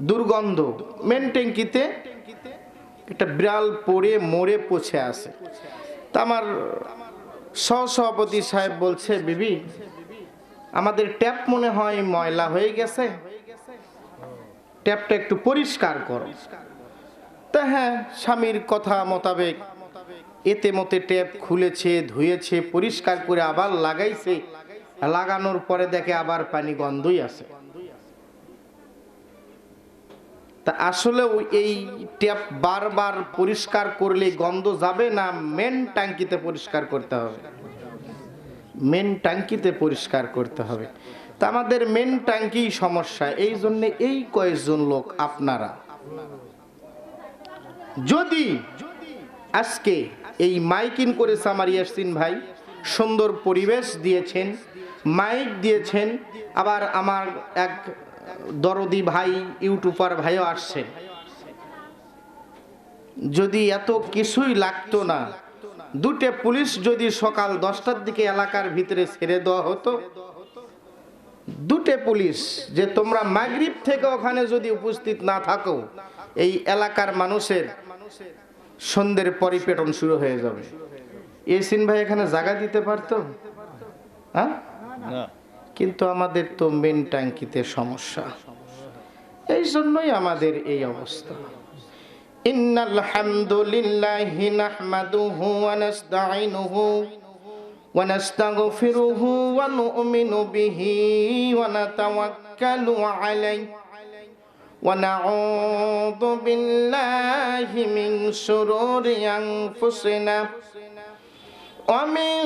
দুর্গন্ধ। মেন ট্যাঙ্কিতে একটা বিড়াল পড়ে মরে পচে আছে। তা আমার সহসভাপতি সাহেব বলছে, বিবি আমাদের ট্যাপ মনে হয় ময়লা হয়ে গেছে, ট্যাপটা একটু পরিষ্কার করো। তা হ্যাঁ, স্বামীর কথা মোতাবেক এতে মতে ট্যাপ খুলেছে, ধুয়েছে, পরিষ্কার করে আবার লাগাইছে। লাগানোর পরে দেখে আবার পানি গন্ধই আছে। তা আসলে এই ট্যাপ বারবার পরিষ্কার করলে গন্ধ যাবে না মেন ট্যাঙ্কিতে পরিষ্কার করতে হবে? মেন ট্যাঙ্কিতে পরিষ্কার করতে হবে। তা আমাদের মেন ট্যাঙ্কি সমস্যা, এই জন্য এই কয়েকজন লোক আপনারা যদি আজকে এই মাইকিং করেছে আমার ইয়াসিন ভাই, সুন্দর পরিবেশ দিয়েছেন, মাইক দিয়েছেন, আবার আমার এক দরদি ভাই ইউটিউবার ভাইও আসছেন। যদি এত কিছুই লাগতো না, দুটো পুলিশ যদি সকাল 10টার দিকে এলাকার ভিতরে ছেড়ে দেওয়া হতো, দুটো পুলিশ যে তোমরা মাগরিব থেকে ওখানে যদি উপস্থিত না থাকো, এই এলাকার মানুষের সন্ধ্যের পরিপেটন শুরু হয়ে যাবে। ইয়াসিন ভাই এখানে জায়গা দিতে পারতো? হ্যাঁ, কিন্তু আমাদের তো মেন ট্যাঙ্কিতে সমস্যা, এই জন্যই আমাদের এই অবস্থা। ইন্নাল হামদুলিল্লাহি নাহমাদুহু ওয়া নাস্তাঈনুহু ওয়া নাস্তাগফিরুহু ওয়া নু'মিনু বিহি ওয়া নাতাওয়াক্কালু আলাইহি ওয়া নাউযু বিল্লাহি মিন শুরুরি আনফুসিনা ওয়া মিন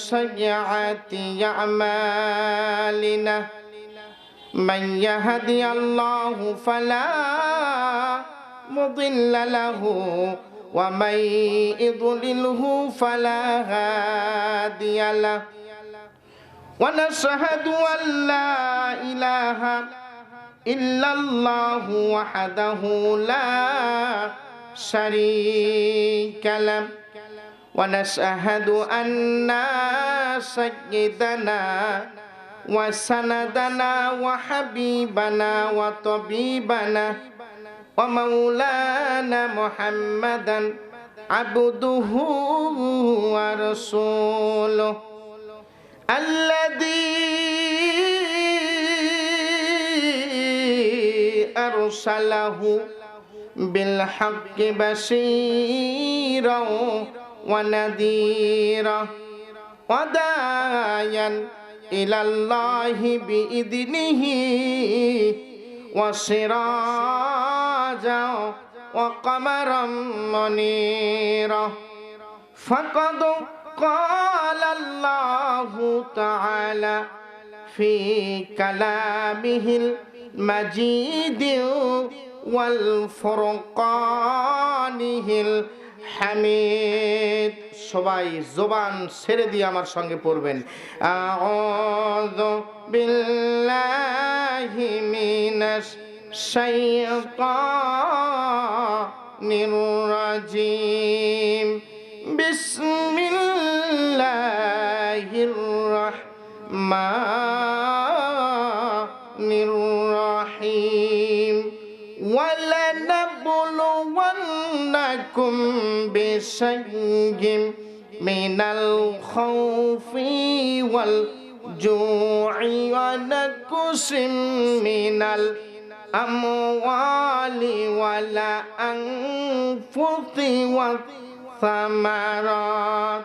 সাইয়্যাতি আ'মালিনা মান ইয়াহদিয়াল্লাহু ফালা মুদিল্লা লাহু ওয়া মান ইউদ্লিলহু ফালা হাদিয়া লাহু ওয়া নাশহাদু আল লা ইলাহা ইল্লাল্লাহু ওয়াহদাহু লা শারীকা লাহু ওয়া নাশহাদু আন্না সাইয়্যিদানা ওয়া সানাদানা ওয়া হাবিবানা ওয়া তাবিবানা ওয়া মাওলানা মুহাম্মাদান আবদুহু ওয়া রাসূলুহু আল্লাযী আরসালাহু বিল হাক্কি বাশীরাও ওয়া নাযীরা ওয়া দায়ান ইলাল্লাহি বিইذনিহি ওয়া সিরাজা ওয়া কমারাম মুনীরা ফাকাদ ক্বালা আল্লাহু তাআলা ফি কালামিহিল মাজিদ ওয়াল ফুরকানিহিল হামিদ। সবাই জবান ছেড়ে দিয়ে আমার সঙ্গে পড়বেন, আউযু বিল্লাহি মিনাশ শাইতানির রাজিম বিসমিল্লাহির রাহমানির রাহিম ওয়ালানাবলুওয়ান্নাকুম বিশাইয়্যিম মিনাল খাউফি ওয়াল জু'i ওয়া নাকসিম মিনাল আমওয়ালি ওয়াল আনফুসি ওয়াস সামারাত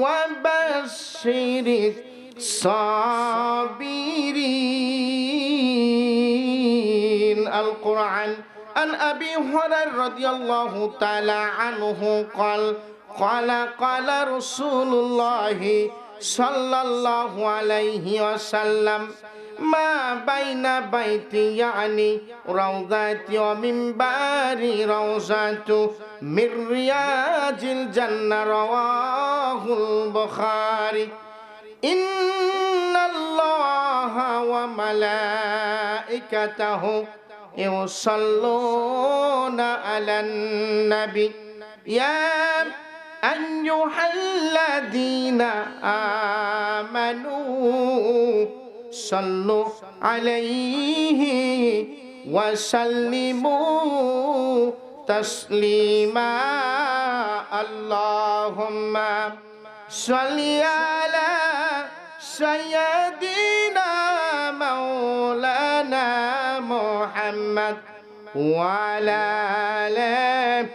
ওয়া বাশশিরিস সাবিরিন। আল কুরআন। عن أبي هريرة رضي الله تعالى عنه قال رسول الله صلى الله عليه وسلم ما بين بيتي يعني روضة ومنبري روضة من رياض الجنة رواه البخاري إن الله وملائكته يصلون على النبي يا أيها الذين آمنوا صلوا عليه وسلموا تسليما اللهم صل على سيدنا مولانا محمد وعلى آله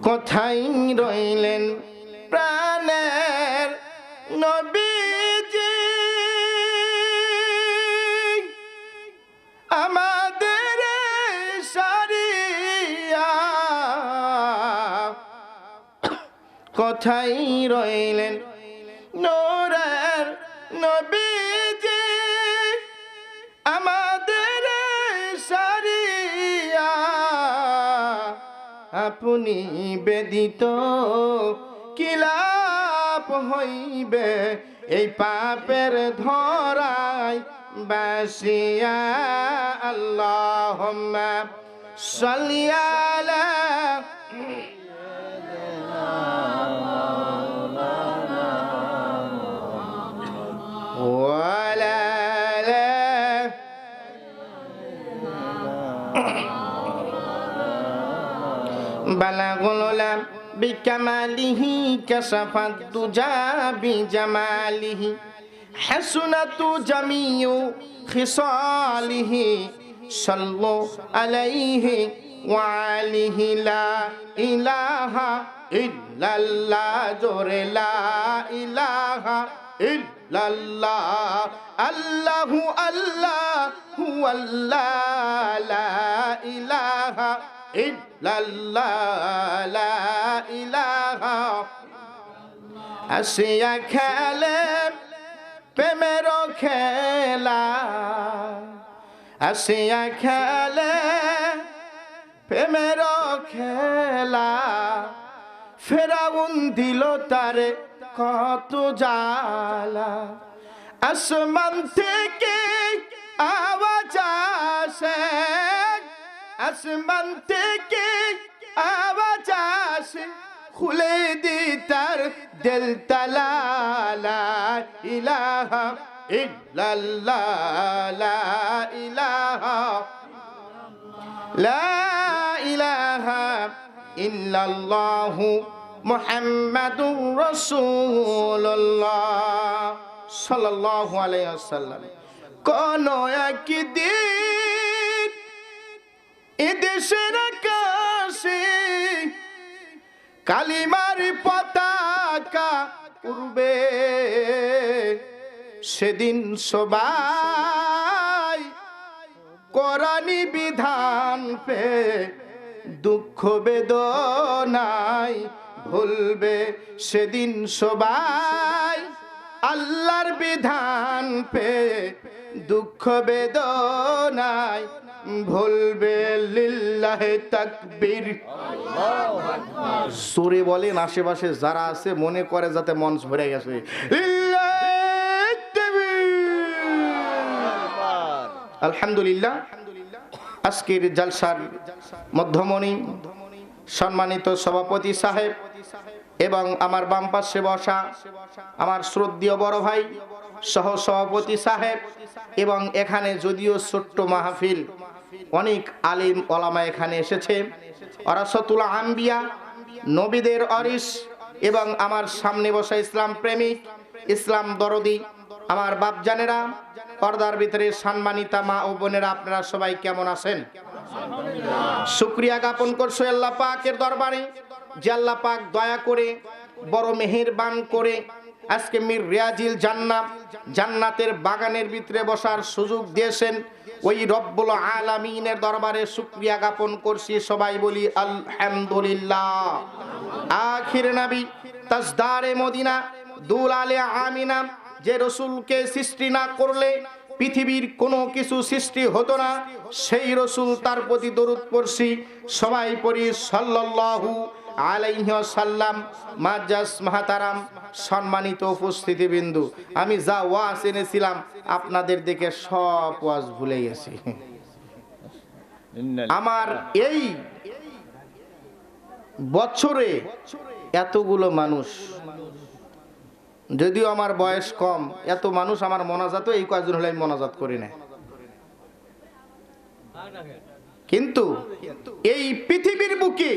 কোথায় রইলেন প্রাণের নবীজি আমাদের সারিয়া কোথায় রইলেন নূরের নবীজি আমাদের সারিয়া আপনি ব্যতীত কি লাভ হইবে এই পাপের ধরায় বাসিয়া আল্লাহুম্মা সাল্লি আলা ওয়ালা বালাগুল উলাম বিকামালিহি কাশাফাত দুজা বিজামালিহি হাসনাতু জামিউ খিসালিহি সাল্লু আলাইহি ওয়া আলিহি লা ইলাহা ইল্লাল্লাহ জোরে লা ইলাহা ইল্লাল্লাহ আল্লাহু আল্লাহু আল্লাহ লা ইলাহা ইল্লাল্লাহ লা ইলাহা আসিয়া খেলে প্রেমের খেলা আসিয়া খেলে প্রেমের খেলা ফেরাউন দিল তারে কত জ্বালা আসমান থেকে আওয়াজ আসে আসমান থেকে আওয়াজ আসে খুলে দি তার দিল তালা লা ইলাহা ইল্লাল্লাহ লা ইলাহা লা ইলাহা ইল্লাল্লাহ মুহাম্মাদুর রাসূলুল্লাহ সাল্লাল্লাহু আলাইহি ওয়াসাল্লাম কোন একদিন এদেশের আকাশে কালিমার পতাকা উড়বে সেদিন সবাই কোরআনি বিধান পে দুঃখ বেদনায় ভুলবে সেদিন সবাই আল্লাহর বিধান পে দুঃখ বেদনায় ভুলবে লিল্লাহে তাকবীর আল্লাহু আকবার সূরে বলেন আশেপাশে যারা আছে মনে করে যাতে মন ভরে গেছে লিল্লাহে তাকবীর আলহামদুলিল্লাহ আজকের জলসার মধ্যমণি সম্মানিত সভাপতি সাহেব এবং আমার বাম পাশে বসা আমার শ্রদ্ধেয় বড় ভাই সহ সভাপতি সাহেব এবং এখানে যদিও ছোট্ট মাহফিল অনেক আলিম ওলামা এখানে এসেছে ওরাসাতুল আম্বিয়া নবীদের ওয়ারিস এবং আমার সামনে বসা ইসলাম প্রেমিক ইসলাম দরদি আমার বাপজানেরা পর্দার ভিতরে সম্মানিতা মা ও বোনেরা আপনারা সবাই কেমন আছেন শুকরিয়া জ্ঞাপন করছি আল্লাহ পাকের দরবারে যে আল্লাহ পাক দয়া করে বড় মেহেরবান করে আজকে মির রিয়াজিল জান্নাতের বাগানের ভিতরে বসার সুযোগ দিয়েছেন ওই রব্বুল আলামিনের দরবারে শুকরিয়া জ্ঞাপন করছি সবাই বলি আলহামদুলিল্লাহ আখির নবী তাজদারে মদিনা দুলালে আমিনা যে রাসূলকে সৃষ্টি না করলে পৃথিবীর কোনো কিছু সৃষ্টি হতো না সেই রাসূল তার প্রতি দরুদ পড়ছি সবাই পড়ি সাল্লাল্লাহু আলাইহি ওয়াসাল্লাম মাজাস মাহতারাম সম্মানিত উপস্থিতিবৃন্দু আমি যা ওয়াজ এনেছিলাম আপনাদের দেখে সব ওয়াজ ভুলে গেছি আমার এই বছরে এতগুলো মানুষ যদিও আমার বয়স কম, এত মানুষ আমার মোনাজাত, এই কয়েকজন হলে আমি মোনাজাত করি না। কিন্তু এই পৃথিবীর বুকে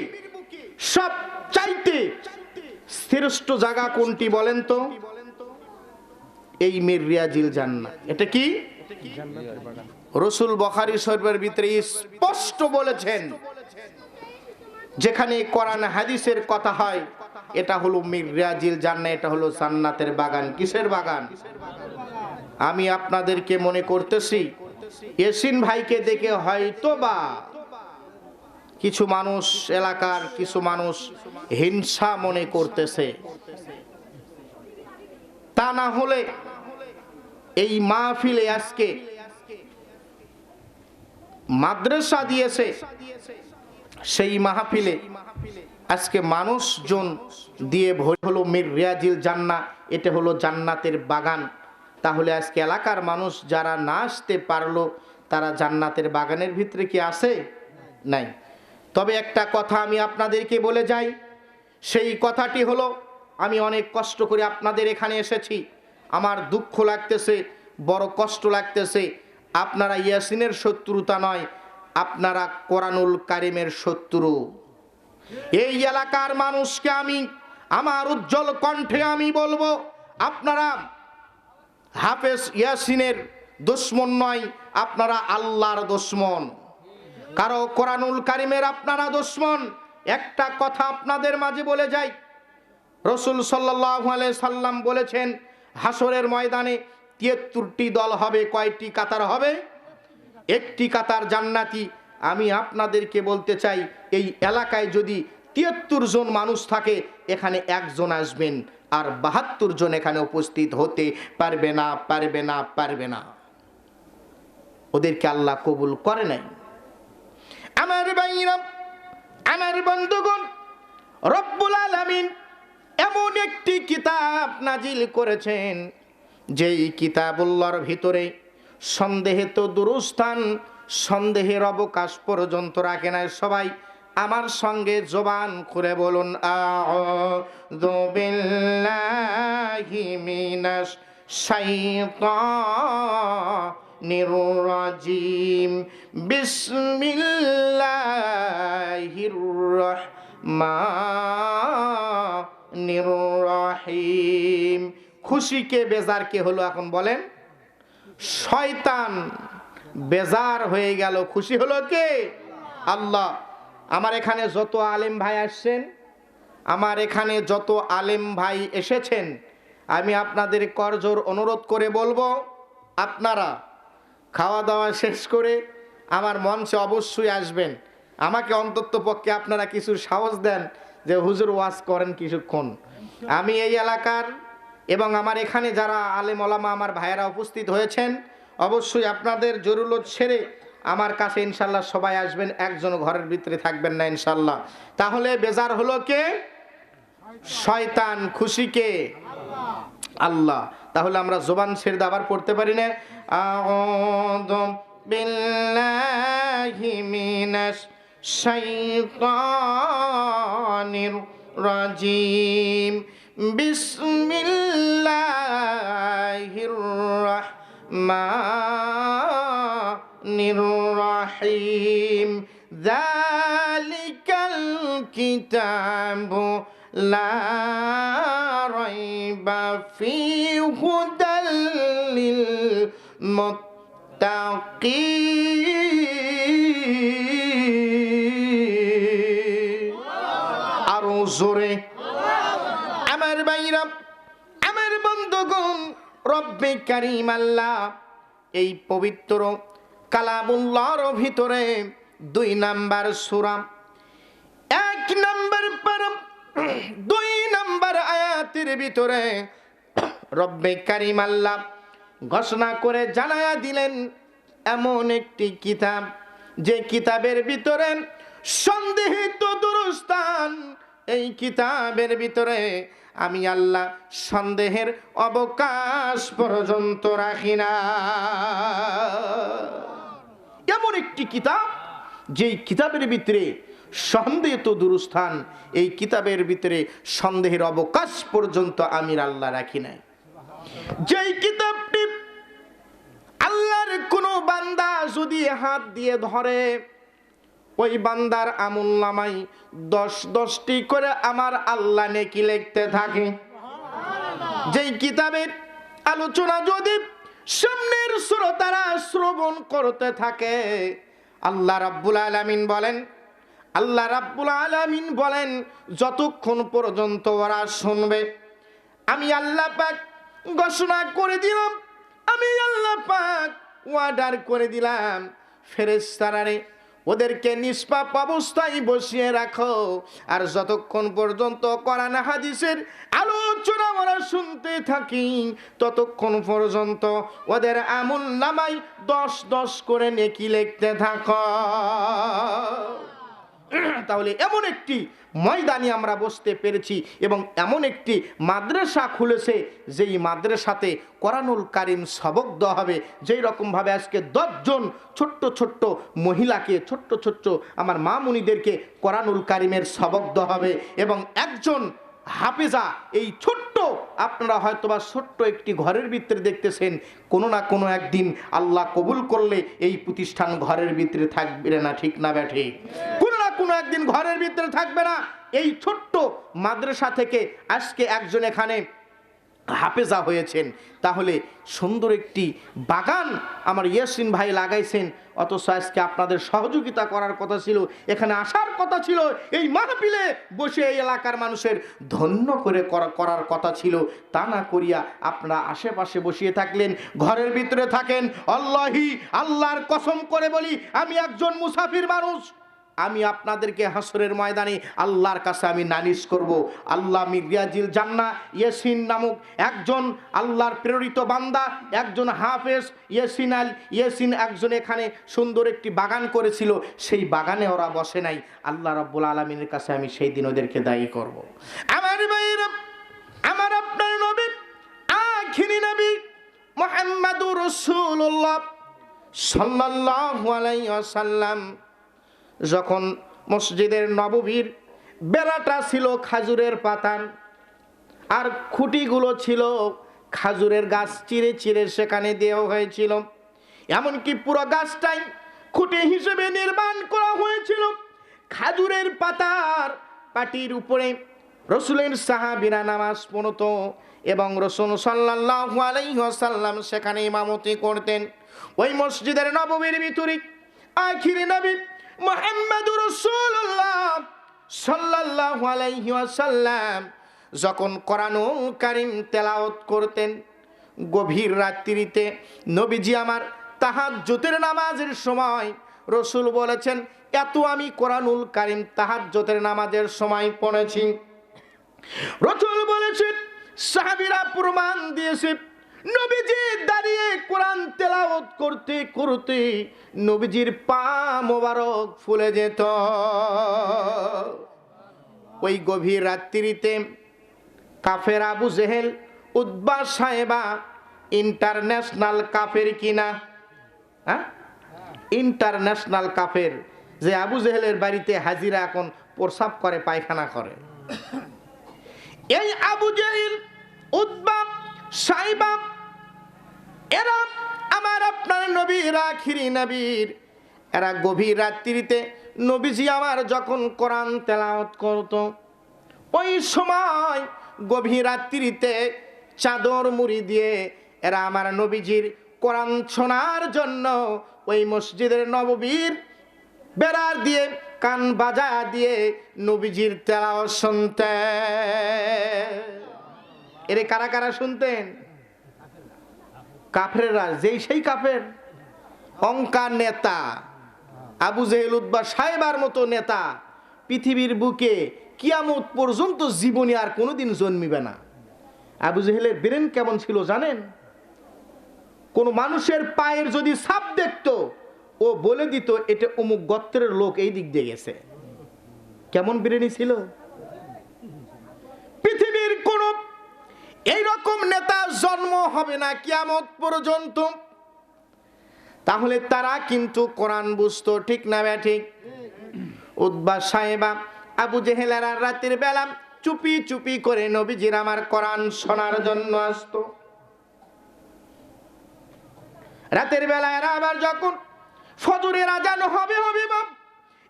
সবচাইতে শ্রেষ্ঠ জায়গা কোনটি বলেন তো? এই মির রিয়াজিল জান্নাহ। এটা কি? রাসূল বুখারী শরীফের ভিতরে স্পষ্ট বলেছেন, যেখানে কোরআন হাদিসের কথা হয় এটা হলো মির রিয়াজিল জান্নাহ, এটা হলো জান্নাতের বাগান। কিসের বাগান? আমি আপনাদেরকে মনে করতেছি ইয়াসিন ভাইকে দেখে হয়তোবা কিছু মানুষ, এলাকার কিছু মানুষ হিংসা মনে করতেছে। তা না হলে এই মাহফিলে আজকে মাদ্রাসা দিয়েছে, সেই মাহফিলে আজকে মানুষজন দিয়ে ভরে হলো মির রিয়াজিল জান্নাহ, এটা হলো জান্নাতের বাগান। তাহলে আজকে এলাকার মানুষ যারা না আসতে পারলো, তারা জান্নাতের বাগানের ভিতরে কি আছে? নাই। তবে একটা কথা আমি আপনাদেরকে বলে যাই, সেই কথাটি হলো, আমি অনেক কষ্ট করে আপনাদের এখানে এসেছি, আমার দুঃখ লাগতেছে, বড় কষ্ট লাগতেছে। আপনারা ইয়াসিনের শত্রুতা নয়, আপনারা কোরআনুল কারীমের শত্রু। এই এলাকার মানুষকে আমি আমার উজ্জ্বল কণ্ঠে আমি বলবো, আপনারা হাফেজ ইয়াসিনের দুশমন নয়, আপনারা আল্লাহর দুশমন। কারো কোরআনুল কারীমের আপনারা দুশমন। একটা কথা আপনাদের মাঝে বলে যাই, রাসূল সাল্লাল্লাহু আলাইহি সাল্লাম বলেছেন, হাসরের ময়দানে ৭৩টি দল হবে। কয়টি কাতার হবে? একটি কাতার জান্নাতি। আমি আপনাদেরকে বলতে চাই, এই এলাকায় যদি ৭৩ জন মানুষ থাকে, এখানে একজন আসবেন, আর ৭২ জন এখানে উপস্থিত হতে পারবে না, পারবে না, পারবে না। ওদেরকে আল্লাহ কবুল করে নাই। আমার ভাইরা, আমার বন্ধুগণ, রব্বুল আলামিন এমন একটি কিতাব নাজিল করেছেন, যেই কিতাবুল্লাহর ভিতরে সন্দেহে তো দুরুস্থান, সন্দেহের অবকাশ পর্যন্ত রাখে না। সবাই আমার সঙ্গে জবান খুলে বলুন, আউযু বিল্লাহি মিনাশ শাইতানির রাজিম, বিসমিল্লাহির রাহমানির রাহিম। খুশি কে বেজার কে হলো এখন বলেন? শয়তান বেজার হয়ে গেল, খুশি হলো কে? আল্লাহ। আমার এখানে যত আলেম ভাই আসছেন, আমার এখানে যত আলেম ভাই এসেছেন, আমি আপনাদের করজোর অনুরোধ করে বলবো, আপনারা খাওয়া দাওয়া শেষ করে আমার মঞ্চে অবশ্যই আসবেন। আমাকে অন্তত পক্ষে আপনারা কিছু সাহস দেন যে হুজুর ওয়াজ করেন কিছুক্ষণ। আমি এই এলাকার এবং আমার এখানে যারা আলেম ওলামা আমার ভাইয়েরা উপস্থিত হয়েছেন, অবশ্যই আপনাদের জরুরত ছেড়ে আমার কাছে ইনশাল্লাহ সবাই আসবেন, একজন ঘরের ভিতরে থাকবেন না ইনশাল্লাহ। তাহলে বেজার হলো কে? শয়তান। খুশি কে? আল্লাহ। তাহলে আমরা জবান ছেড়ে আবার পড়তে পারি না? আউযু বিল্লাহি মিনাশ শাইতানির রাজিম, বিসমিল্লাহির রাহমানির রাহিম। যালিকাল কিতাবু লা রাইবা ফীহি হুদাল লিল মুত্তাকিন। আরো জোরে। আমার ভাইরা, আমার বন্ধুগণ, রব্বে কারীম আল্লাহ এই পবিত্র কালামুল্লাহর ভিতরে ২ নাম্বার সূরা, ১ নাম্বার পারা, ২ নাম্বার আয়াতের ভিতরে রব্বে কারীম আল্লাহ ঘোষণা করে জানায়া দিলেন, এমন একটি কিতাব, যে কিতাবের ভিতরে সন্দেহিত দুরুস্থান, এই কিতাবের ভিতরে আমি আল্লাহ সন্দেহের অবকাশ পর্যন্ত রাখি না। এমন একটি কিতাব, যেই কিতাবের ভিতরে সন্দেহ তো দুরস্থান, এই কিতাবের ভিতরে সন্দেহের অবকাশ পর্যন্ত আমি আল্লাহ রাখি নাই। যেই কিতাবটি আল্লাহর কোনো বান্দা যদি হাত দিয়ে ধরে, ওই বান্দার আমুলনামায় 10-10টি করে আমার আল্লাহ নেকি লিখতে থাকে। যেই কিতাবের আলোচনা যদি সামনের শ্রোতারা শ্রবণ করতে থাকে, আল্লাহ রাব্বুল আলামিন বলেন যতক্ষণ পর্যন্ত ওরা শুনবে, আমি আল্লাহ পাক ঘোষণা করে দিলাম, আমি আল্লাহ পাক ওয়ার্ডার করে দিলাম, ফেরেশতারা ওদেরকে নিষ্পাপ অবস্থায় বসিয়ে রাখো, আর যতক্ষণ পর্যন্ত কোরআন হাদিসের আলোচনা ওরা শুনতে থাকি, ততক্ষণ পর্যন্ত ওদের আমলনামায় 10-10 করে নেকি লিখতে থাকো। তাহলে এমন একটি ময়দানে আমরা বসতে পেরেছি এবং এমন একটি মাদ্রাসা খুলেছে, যেই মাদ্রাসাতে কোরআনুল কারীম সবক দেওয়া হবে। যেই রকমভাবে আজকে 10 জন ছোট্ট ছোট্ট মহিলাকে, ছোট্ট ছোট্ট আমার মা মুনিদেরকে কোরআনুল কারীমের সবক দেওয়া হবে, এবং একজন হাফেজা, এই ছোট্ট, আপনারা হয়তোবা ছোট্ট একটি ঘরের ভিতরে দেখতেছেন, কোনো না কোনো একদিন আল্লাহ কবুল করলে এই প্রতিষ্ঠান ঘরের ভিতরে থাকবে না, ঠিক না ব্যাঠি? কোনো একদিন ঘরের ভিতরে থাকবে না। এই ছোট্ট মাদ্রাসা থেকে আজকে একজন এখানে হাফেজা হয়েছেন। তাহলে সুন্দর একটি বাগান আমার ইয়াসিন ভাই লাগাইছেন, অথচ আজকে আপনাদের সহযোগিতা করার কথা ছিল, এখানে আসার কথা ছিল, এই মাহফিলে বসে এই এলাকার মানুষের ধন্য করে করার কথা ছিল। তা না করিয়া আপনারা আশেপাশে বসিয়ে থাকলেন, ঘরের ভিতরে থাকেন। আল্লাহর কসম করে বলি, আমি একজন মুসাফির মানুষ, আমি আপনাদেরকে হাসরের ময়দানে আল্লাহর কাছে আমি নালিশ করব। আল্লাহ মির্জাজিল জান্নাহ ইয়াসিন নামক একজন আল্লাহর প্রেরিত বান্দা, একজন হাফেজ ইয়াসিন একজন এখানে সুন্দর একটি বাগান করেছিল, সেই বাগানে ওরা বসে নাই। আল্লাহ রাব্বুল আলামিনের কাছে আমি সেই দিন ওদেরকে দায়ী করব। আমার ভাইরা, আমার আপনার নবী, আখিরি নবী মুহাম্মাদুর রাসূলুল্লাহ সাল্লাল্লাহু আলাইহি ওয়াসাল্লাম যখন মসজিদের নববীর বেড়াটা ছিল খাজুরের পাতার, আর খুঁটিগুলো ছিল খাজুরের গাছ চিরে চিরে সেখানে দেওয়া হয়েছিল, এমনকি পুরো গাছটাই খুঁটি হিসেবে নির্মাণ করা হয়েছিল। খাজুরের পাতার পাটির উপরে রসুলের সাহাবীরা নামাজ পড়তো এবং রাসূল সাল্লাল্লাহু আলাইহি ওয়াসাল্লাম সেখানে ইমামতি করতেন। ওই মসজিদের নববীর ভিতরে আখিরি নবী মুহাম্মাদুর রাসূলুল্লাহ সাল্লাল্লাহু আলাইহি ওয়াসাল্লাম যখন কোরআনুল কারীম তেলাওয়াত করতেন, গভীর রাত্রিতে নবীজি আমার তাহাজ্জুদের নামাজের সময়, রাসূল বলেছেন, এত আমি কোরআনুল কারীম তাহাজ্জুদের নামাজের সময় পড়েছি। রাসূল বলেছেন, সাহাবীরা প্রমাণ দিয়েছে, নবীজি দাঁড়িয়ে কোরআন তেলাওয়াত করতে করতে নবীজির পা মোবারক ফুলে যেত। ওই গভীর রাত্রিতে কাফের আবু জেহেল, উতবা সাহেবা, ইন্টারন্যাশনাল কাফের কিনা, ইন্টারন্যাশনাল কাফের, যে আবু জেহেলের বাড়িতে হাজিরা এখন প্রসাব করে, পায়খানা করে, এই আবু জেহেল, উতবা, সাইবা, এরা আমার আপনার নবীর আখিরি নবীর, এরা গভীর রাত্রিতে নবীজি আমার যখন কোরআন তেলাওয়াত করত, ওই সময় গভীর রাত্রিতে চাদর মুড়ি দিয়ে এরা আমার নবীজির কোরআন শোনার জন্য ওই মসজিদের নববীর বেড়ার দিয়ে কান বাজা দিয়ে নবীজির তেলাওয়াত শুনতেন। এরে কারা কারা শুনতেন? কাফেররা, যেই সেই কাফের, অঙ্কার নেতা আবু জেহেল, উতবা সাহেবার মতো নেতা পৃথিবীর বুকে কিয়ামত পর্যন্ত জীবনে আর কোনোদিন জন্মিবে না। আবু জেহেলের ব্রেন কেমন ছিল জানেন? কোন মানুষের পায়ের যদি ছাপ দেখতো, ও বলে দিত এটা অমুক গোত্রের লোক এই দিক দিয়ে গেছে। কেমন ব্রেনই ছিল! পৃথিবীর কোন এইরকম নেতা জন্ম হবে না কিয়ামত পর্যন্ত। তাহলে তারা কিন্তু কোরআন বুঝতো, ঠিক না ঠিক? উতবা সাহেবা আবু জেহেলের রাতের বেলা চুপি চুপি করে নবীজির আমার কোরআন শোনার জন্য আসতো। রাতের বেলা এরা আবার যখন ফজরের আজান হবে বাপ,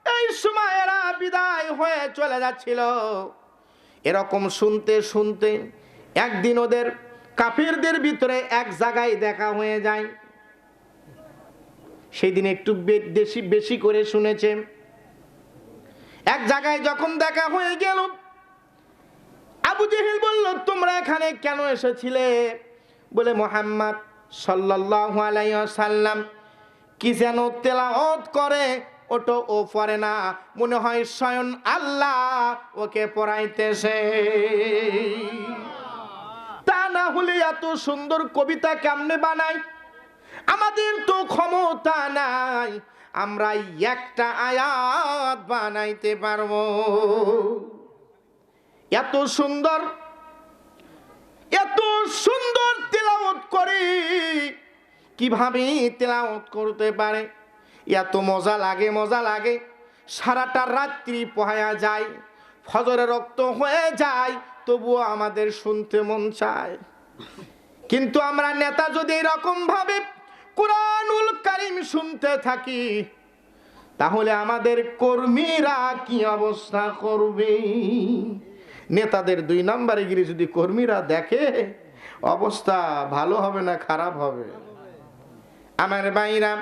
এই সময় এরা বিদায় হয়ে চলে যাচ্ছিল। এরকম শুনতে শুনতে একদিন ওদের কাফিরদের ভিতরে এক জায়গায় দেখা হয়ে যায়। সেই দিন একটু বেশি করে শুনেছে। এক জায়গায় যখন দেখা হয়ে গেল, আবু জেহেল বলল, তোমরা এখানে কেন এসেছিলে? বলে, মুহাম্মদ সাল্লাল্লাহু আলাইহি ওয়াসাল্লাম কি যেন তেলাওয়াত করে, ওটা ও পড়ে না, মনে হয় স্বয়ং আল্লাহ ওকে পড়াইতেছে। তা না হলে এত সুন্দর কবিতা কেমনে বানাই? আমাদের তো ক্ষমতা নাই, আমরা একটা আয়াত বানাইতে পারবো। এত সুন্দর তেলাওয়াত করে, কিভাবে তেলাওয়াত করতে পারে? এত মজা লাগে, সারাটা রাত্রি পোহায়া যায়, ফজরের রক্ত হয়ে যায়, তবুও আমাদের শুনতে মন চায়। কিন্তু আমরা নেতা যদি এরকম ভাবে কুরআনুল কারীম শুনতে থাকি, তাহলে আমাদের কর্মীরা কি অবস্থা করবে? নেতাদের 2 নম্বরে গিয়ে যদি কর্মীরা দেখে, অবস্থা ভালো হবে না খারাপ হবে? আমার ভাইরা,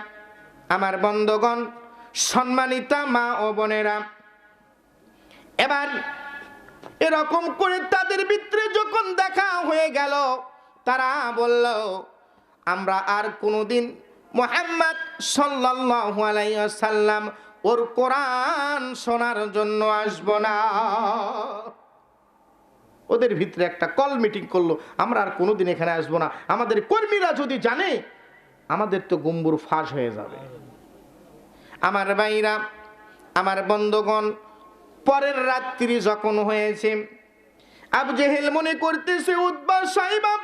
আমার বন্ধুগণ, সম্মানিতা মা ও বোনেরা, এবার এরকম করে তাদের ভিতরে যখন দেখা হয়ে গেল, তারা বলল, আমরা আর কোনোদিন মুহাম্মদ সাল্লাল্লাহু আলাইহি ওয়াসাল্লাম ওর কোরআন শোনার জন্য আসব না। ওদের ভিতরে একটা কল মিটিং করলো, আমরা আর কোনোদিন এখানে আসবো না। আমাদের কর্মীরা যদি জানে, আমাদের তো গম্বুর ফাঁস হয়ে যাবে। আমার ভাইরা, আমার বন্ধুগণ, পরের রাত্রি যখন হয়েছে, আবু জেহেল মনে করতেছে, উতবা সাহেবা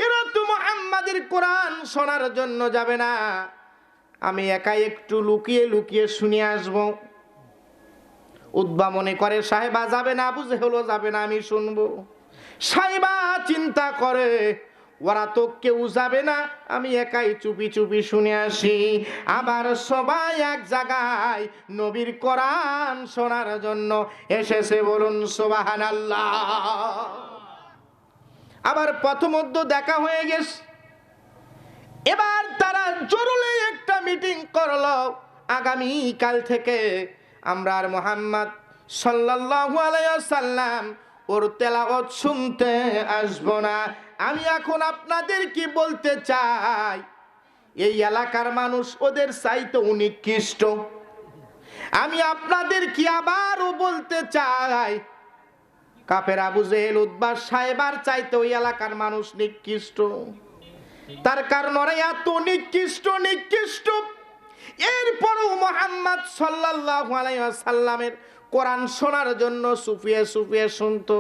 এরা তো মুহাম্মাদের কোরআন শোনার জন্য যাবে না, আমি একাই একটু লুকিয়ে লুকিয়ে শুনে আসবো। উতবা মনে করে, সাহেবা যাবে না, আবু জেহেলও যাবে না, আমি শুনবো। সাহেবা চিন্তা করে, ওরা তো কেউ যাবে না, আমি একাই চুপি চুপি শুনে আসি। আবার সবাই এক জায়গায় নবীর কোরআন শোনার জন্য এসেছে, বলুন সুবহানাল্লাহ। আবার প্রথমত দেখা হয়ে গেছে। এবার তারা জরুরি একটা মিটিং করলো, আগামী কাল থেকে আমরা আর মুহাম্মদ সাল্লাল্লাহু আলাইহি ওয়াসাল্লাম ওর তেলাওয়াত শুনতে আসব না। আমি এখন আপনাদের কি বলতে চাই, এই এলাকার মানুষ ওদের চাইতে নিকৃষ্ট। আমি আপনাদের কি আবারও বলতে চাই, কাফের আবু জেহেল উতবা সাহেবার চাইতে ওই এলাকার মানুষ নিকৃষ্ট। তার কারণ ওরা এত নিকৃষ্ট, এরপরও মুহাম্মদ সাল্লাল্লাহু আলাইহি ওয়াসাল্লামের কোরআন শোনার জন্য সুফিয়ে সুফিয়ে শুনতো।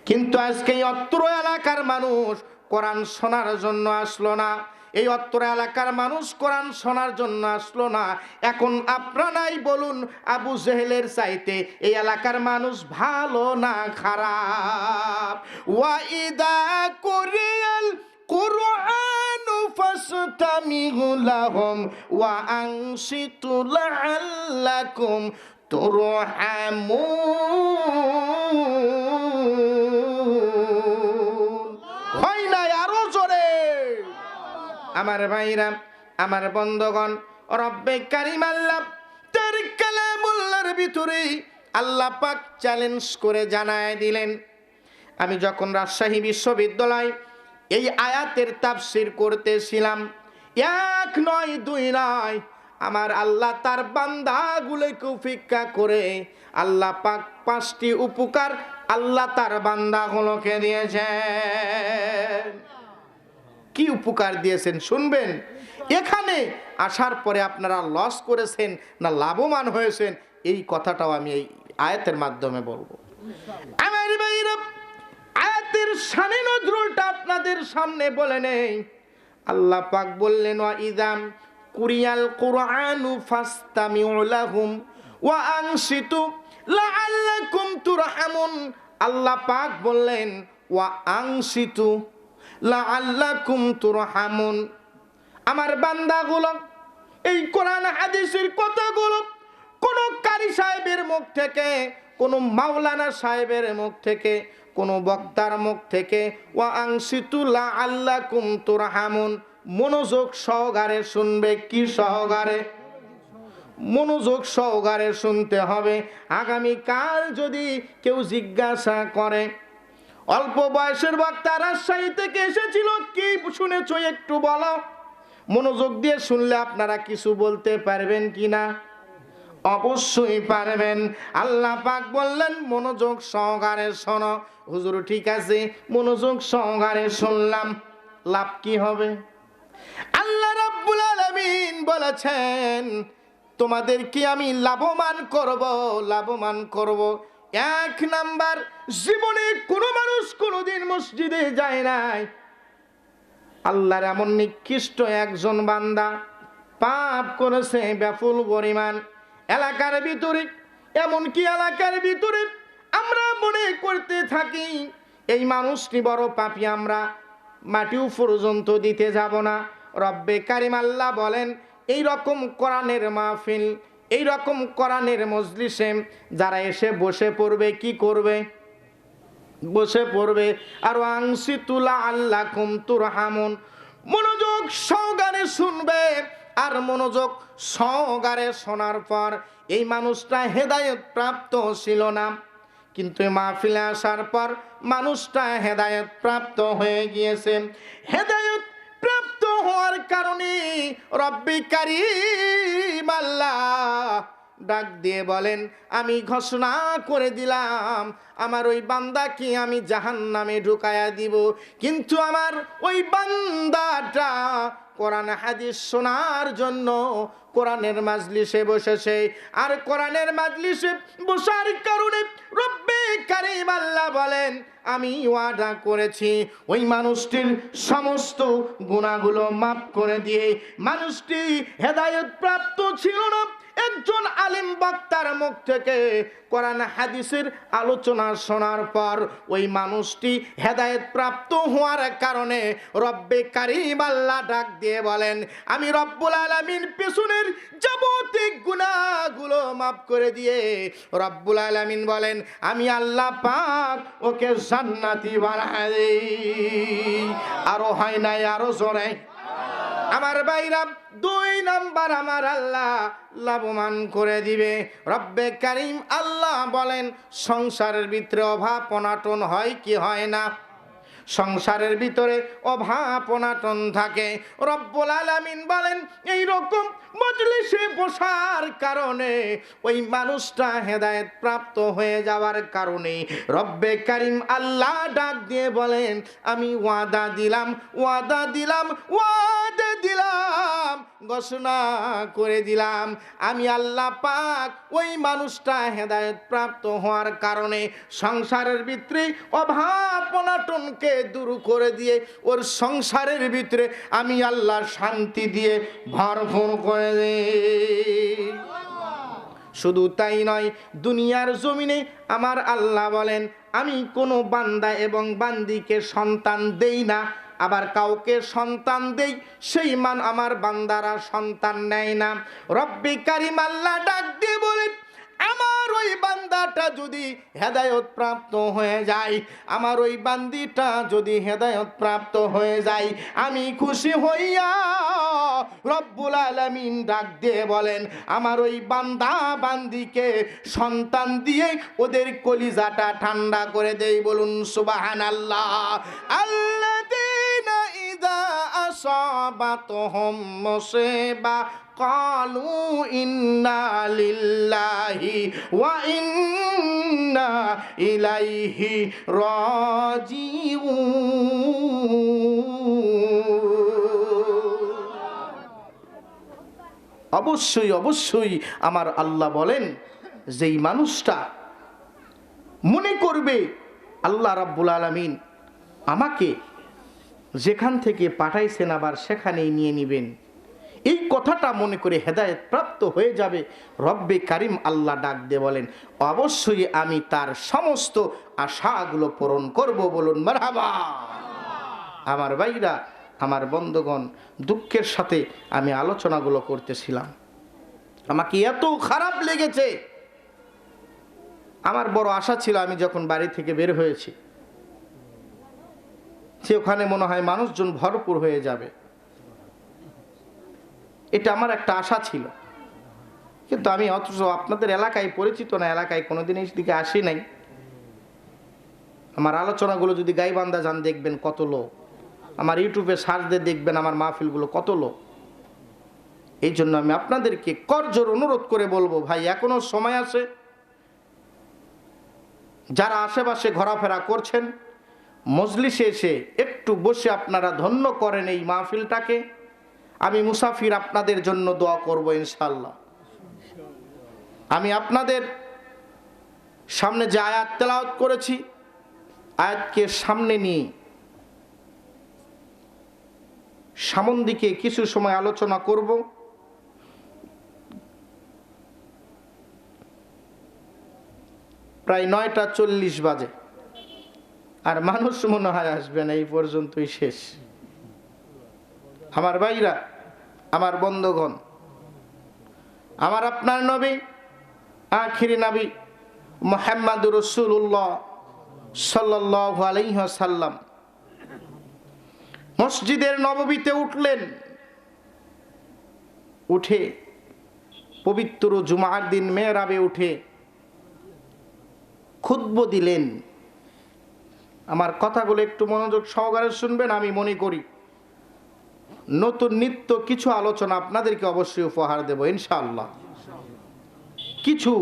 কিন্তু আজকে এই অত্র এলাকার মানুষ কোরআন শোনার জন্য আসলো না। এই অত্র এলাকার মানুষ কোরআন শোনার জন্য আসলো না। এখন আপনারাই বলুন, আবু জেহেলের চাইতে এই এলাকার মানুষ ভালো না খারাপ? ওয়াইদা কুরিয়াল কুরআনু ফাসতামিউ লাহুম ওয়া আনসিতু লাআল্লাকুম তুরহামুন। হয় না? আরো জোরে। আমার ভাইরা, আমার বন্ধুগণ, রব্বে কারীম আল্লাহ তার কালামুল্লাহর ভিতরে আল্লাহ পাক চ্যালেঞ্জ করে জানায় দিলেন। আমি যখন রাজশাহী বিশ্ববিদ্যালয় এই আয়াতের তাফসীর করতেছিলাম, 1 নয় 2 নয়, আমার আল্লাহ তার বান্দাগুলোকে উপেক্ষা করে আল্লাহ পাক 5টি উপকার আল্লাহ তার বান্দাগুলোকে দিয়েছেন। কি উপকার দিয়েছেন শুনবেন। এখানে আসার পরে আপনারা লস করেছেন না লাভবান হয়েছেন, এই কথাটাও আমি এই আয়াতের মাধ্যমে বলবো। আমার ভাইরা, আয়াতের শানে নজরুলটা আপনাদের সামনে বলে নেই। আল্লাহ পাক বললেন, ওয়া ইযাম কুরিয়াল কুরআনু ফাসতামিউ লাহুম ওয়া আনসিতু লাআল্লাকুম তুরহামুন। আল্লাহ পাক বললেন ওয়া আনসিতু লাআল্লাকুম তুরহামুন। আমার বান্দাগুলো এই কোরআন হাদিসের কথাগুলো কোন কারি সাহেবের মুখ থেকে, কোন মাওলানা সাহেবের মুখ থেকে, কোন বক্তার মুখ থেকে ওয়া আনসিতু লাআল্লাকুম তুরহামুন মনোযোগ সহকারে শুনবে। কি সহকারে? মনোযোগ সহকারে শুনতে হবে। আগামী কাল যদি কেউ জিজ্ঞাসা করে অল্প বয়সের বক্তা রাজশাহী থেকে এসেছিল, কি শুনেছো একটু বলো। মনোযোগ দিয়ে শুনলে আপনারা কিছু বলতে পারবেন কিনা? অবশ্যই পারবেন। আল্লাহ পাক বললেন মনোযোগ সহকারে শোনো। হুজুর ঠিক আছে, মনোযোগ সহকারে শুনলাম, লাভ কি হবে? আল্লাহ রাব্বুল আলামিন বলেছেন তোমাদেরকে আমি লাভবান করব, লাভবান করব। এক নাম্বার, জীবনে কোনো মানুষ কোনোদিন মসজিদে যায় নাই। আল্লাহর এমন নিকৃষ্ট একজন বান্দা পাপ করেছে ব্যাপক পরিমাণ। এলাকার ভিতরে, এমনকি এলাকার ভিতরে আমরা মনে করতে থাকি এই মানুষটি বড় পাপী, আমরা মাটিও পর্যন্ত দিতে যাব না। রব্বে কারিম আল্লাহ বলেন এই রকম কোরআনের মাহফিল, এই রকম কোরআনের মজলিসে যারা এসে বসে পড়বে, কি করবে? বসে পড়বে। আর আনসিতু লাআল্লাকুম তুরহামুন মনোযোগ সহকারে শুনবে। আর মনোযোগ সহকারে শোনার পর এই মানুষটা হেদায়েত প্রাপ্ত ছিল না, কিন্তু মাহফিলে আসার পর মানুষটা হেদায়েত প্রাপ্ত হয়ে গিয়েছে। হেদায়েত প্রাপ্ত হওয়ার কারণে রব্বি কারীম আল্লাহ ডাক দিয়ে বলেন আমি ঘোষণা করে দিলাম আমার ওই বান্দাকে আমি জাহান্নামে ঢুকায়া দিব। কিন্তু আমার ওই বান্দাটা কোরআন হাদিস শোনার জন্য কোরআনের মাজলিসে বসেছে। আর কোরআনের মাজলিসে বসার কারণে রব্বে কারীম আল্লাহ বলেন আমি ওয়াদা করেছি ওই মানুষটির সমস্ত গুনাহগুলো মাফ করে দিয়ে, মানুষটি হেদায়েত প্রাপ্ত ছিল না, একজন আলিম বক্তার মুখ থেকে কোরআন হাদিসের আলোচনা শোনার পর ওই মানুষটি হেদায়েত প্রাপ্ত হওয়ার কারণে রব্বে কারীম আল্লাহ ডাক দিয়ে বলেন আমি রব্বুল আলামিন পেছনের যাবতীয় গুনাহগুলো মাফ করে দিয়ে রব্বুল আলামিন বলেন আমি আল্লাহ পাক ওকে জান্নাতি বানাই দেই। আরো হয় নাই, আরো জোরে। আমার ভাইরা, দুই নাম্বার আমার আল্লাহ লাভবান করে দিবে। রব্বে কারীম আল্লাহ বলেন সংসারের ভিতরে অভাব অনাটন হয় কি হয় না? সংসারের ভিতরে অভাব অনাটন থাকে। রব্বুল আলামিন বলেন এই রকম মজলিসে বসার কারণে ওই মানুষটা হেদায়েত প্রাপ্ত হয়ে যাওয়ার কারণে রব্বে কারীম আল্লাহ ডাক দিয়ে বলেন আমি ওয়াদা দিলাম, ওয়াদা দিলাম, ওয়াদা দিলাম, ঘোষণা করে দিলাম আমি আল্লাহ পাক ওই মানুষটা হেদায়েত প্রাপ্ত হওয়ার কারণে সংসারের ভিতরে অভাব অনাটনকে দূর করে দিয়ে ওর সংসারের ভিতরে আমি আল্লাহ শান্তি দিয়ে ভরপুর করে দেই। শুধু তাই নয়, দুনিয়ার জমিনে আমার আল্লাহ বলেন আমি কোনো বান্দা এবং বান্দিকে সন্তান দেই না, আবার কাউকে সন্তান দেই সেই মান আমার বান্দারা সন্তান নেয় না। রব্বে কারীম আল্লাহ ডাক দিয়ে বলেন আমার ওই বান্দাটা যদি হেদায়েত প্রাপ্ত হয়ে যায়, আমার ওই বান্দিটা যদি হেদায়েত প্রাপ্ত হয়ে যায়, আমি খুশি হইয়া রব্বুল আলামিন ডাক দিয়ে বলেন আমার ওই বান্দা বান্দিকে সন্তান দিয়ে ওদের কলিজাটা ঠান্ডা করে দেই। বলুন সুবহানাল্লাহ। আল্লাযীনা ইযা আসাবাতহুম মুসিবা ক্বালু ইন্না লিল্লাহি ওয়া ইন্না ইলাইহি রাজিউন। অবশ্যই অবশ্যই আমার আল্লাহ বলেন যেই মানুষটা মনে করবে আল্লাহ রাব্বুল আলামিন আমাকে যেখান থেকে পাঠাইছেন আবার সেখানেই নিয়ে নেবেন, এই কথাটা মনে করে হেদায়েত প্রাপ্ত হয়ে যাবে। রব্বে কারিম আল্লাহ ডাক দিয়ে বলেন, অবশ্যই আমি তার সমস্ত আশাগুলো পূরণ করব। বলুন মারহাবা। আমার ভাইরা, আমার বন্ধুগণ, দুঃখের সাথে আমি আলোচনাগুলো করতেছিলাম, আমাকে এত খারাপ লেগেছে। আমার বড় আশা ছিল আমি যখন বাড়ি থেকে বের হয়েছি যে ওখানে মনে হয় মানুষজন ভরপুর হয়ে যাবে, এটা আমার একটা আশা ছিল। কিন্তু আমি অথচ আপনাদের এলাকায় পরিচিত না, এলাকায় কোনোদিন এই দিকে আসি নাই। আমার আলোচনাগুলো যদি গাইবান্ধা যান দেখবেন কত লোক, আমার ইউটিউবে সার্চ দিয়ে দেখবেন আমার মাহফিলগুলো কত লোক। এই জন্য আমি আপনাদেরকে করজোর অনুরোধ করে বলবো, ভাই এখনো সময় আছে। যারা আশেপাশে ঘোরাফেরা করছেন, মজলিসে এসে একটু বসে আপনারা ধন্য করেন এই মাহফিলটাকে। আমি মুসাফির, আপনাদের জন্য দোয়া করব ইনশাআল্লাহ। আমি আপনাদের সামনে যে আয়াত তেলাওয়াত করেছি, আয়াতকে সামনে নিয়ে সামন দিকে কিছু সময় আলোচনা করব। প্রায় 9টা 40 বাজে, আর মানুষ মনে হয় আসবে না, এই পর্যন্তই শেষ। আমার ভাইরা, আমার বন্ধুগণ, আমার আপনার নবী, আখিরি নবী মুহাম্মদুর রাসূলুল্লাহ সাল্লাল্লাহু আলাইহি ওয়াসাল্লাম মসজিদের নববীতে উঠলেন। উঠে পবিত্র জুমার দিন মেহরাবে উঠে খুতবা দিলেন। আমার কথাগুলো একটু মনোযোগ সহকারে শুনবেন। আমি মনে করি নতুন নিত্য কিছু আলোচনা আপনাদেরকে অবশ্যই উপহার দেব ইনশাআল্লাহ। কিছু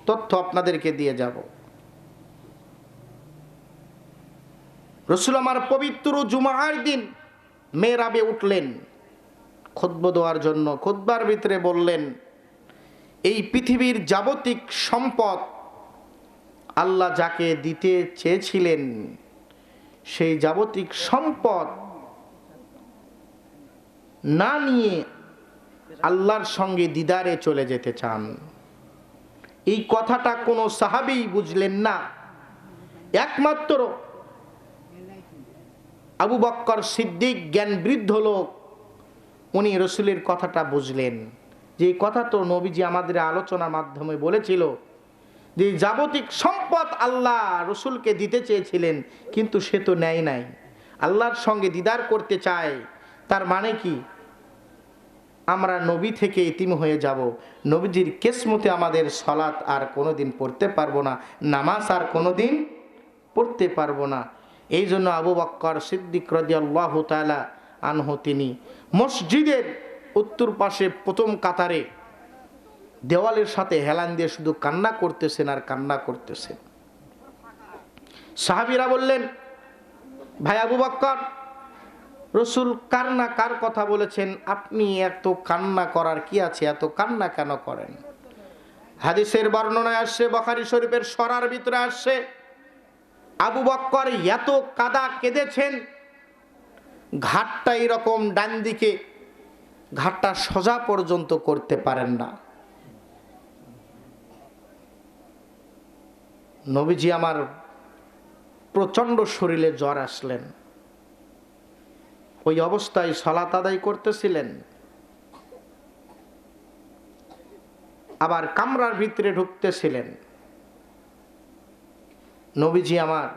তথ্য আপনাদেরকে দিয়ে যাব। রাসূল আমার পবিত্র জুমার দিন মেহরাবে উঠলেন খুতবা দেওয়ার জন্য। খুতবার ভিতরে বললেন, এই পৃথিবীর যাবতিক সম্পদ আল্লাহ যাকে দিতে চেয়েছিলেন, সেই যাবতিক সম্পদ না নিয়ে আল্লাহর সঙ্গে দিদারে চলে যেতে চান। এই কথাটা কোনো সাহাবী বুঝলেন না, একমাত্র আবু বকর সিদ্দিক জ্ঞান বৃদ্ধ লোক, উনি রসুলের কথাটা বুঝলেন। যে এই কথা তো নবীজি আমাদের আলোচনার মাধ্যমে বলেছিল যে যাবতিক সম্পদ আল্লাহ রসুলকে দিতে চেয়েছিলেন, কিন্তু সে তো নেয় নাই। আল্লাহর সঙ্গে দিদার করতে চায়, তার মানে কি আমরা নবী থেকে ইতিম হয়ে যাব। নবীজির কিসমতে আমাদের সালাত আর কোনোদিন পড়তে পারবো না, নামাজ আর কোনোদিন পড়তে পারবো না। এই জন্য আবু বকর সিদ্দিক রাদিয়াল্লাহু তাআলা আনহু তিনি মসজিদের উত্তর পাশে প্রথম কাতারে দেওয়ালের সাথে হেলান দিয়ে শুধু কান্না করতেছেন আর কান্না করতেছেন। সাহাবীরা বললেন, ভাই আবু বকর, রসুল কার না কার কথা বলেছেন, আপনি এত কান্না করার কি আছে, এত কান্না কেন করেন? হাদিসের বর্ণনায় আসছে, বুখারী শরীফের সরার ভিতরে আসছে, আবু বকর এত কাদা কেঁদেছেন, ঘাটটা এরকম ডান দিকে, ঘাটটা সোজা পর্যন্ত করতে পারেন না। নবীজি আমার প্রচন্ড শরীরে জ্বর আসলেন, ওই অবস্থায় সালাত আদায় করতেছিলেন। আবার কামরার ভিতরে ঢুকতেছিলেন। নবীজি আমার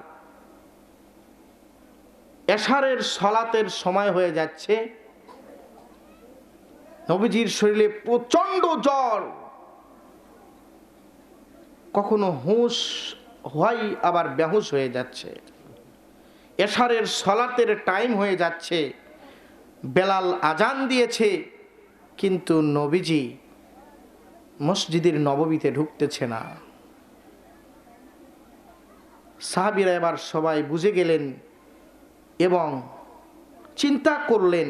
এশারের সালাতের সময় হয়ে যাচ্ছে, নবীজির শরীরে প্রচন্ড জ্বর, কখনো হুঁশ হয় আবার বেহুশ হয়ে যাচ্ছে। এশারের সালাতের টাইম হয়ে যাচ্ছে, বেলাল আজান দিয়েছে, কিন্তু নবীজি মসজিদের নববীতে ঢুকতেছে না। সাহাবীরা এবার সবাই বুঝে গেলেন এবং চিন্তা করলেন,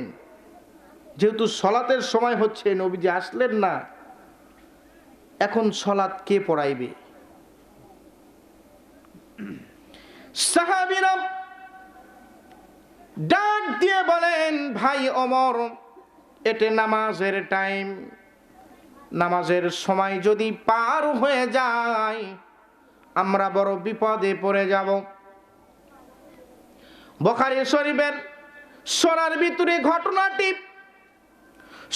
যেহেতু সালাতের সময় হচ্ছে, নবীজি আসলেন না, এখন সালাত কে পড়াইবে? সাহাবীরা ডাক দিয়ে বলেন, ভাই ওমর, এটা নামাজের টাইম, নামাজের সময় যদি পার হয়ে যায় আমরা বড় বিপদে পড়ে যাব। বুখারী শরীফের সূরার ভিতরে ঘটনাটি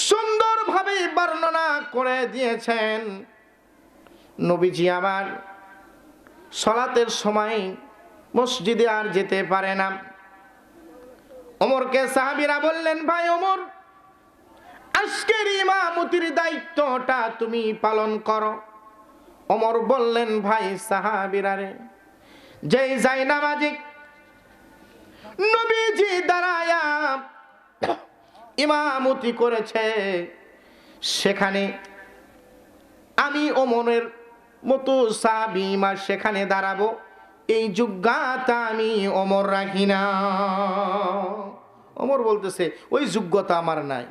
সুন্দরভাবে বর্ণনা করে দিয়েছেন। নবীজি আবার সালাতের সময় মসজিদে আর যেতে পারে না। ওমরকে সাহাবীরা বললেন, ভাই ওমর, আজকের ইমামতির দায়িত্বটা তুমি পালন করো। ওমর বললেন, ভাই সাহাবীরা রে, যেই জায়নামাজে নবীজি দাঁড়ায়া ইমামতি করেছে সেখানে আমি ওমরের মতো সাহাবী সেখানে দাঁড়াবো, এই যোগ্যতা আমি ওমর রাখি না। ওমর বলতেছে ওই যোগ্যতা আমার নাই,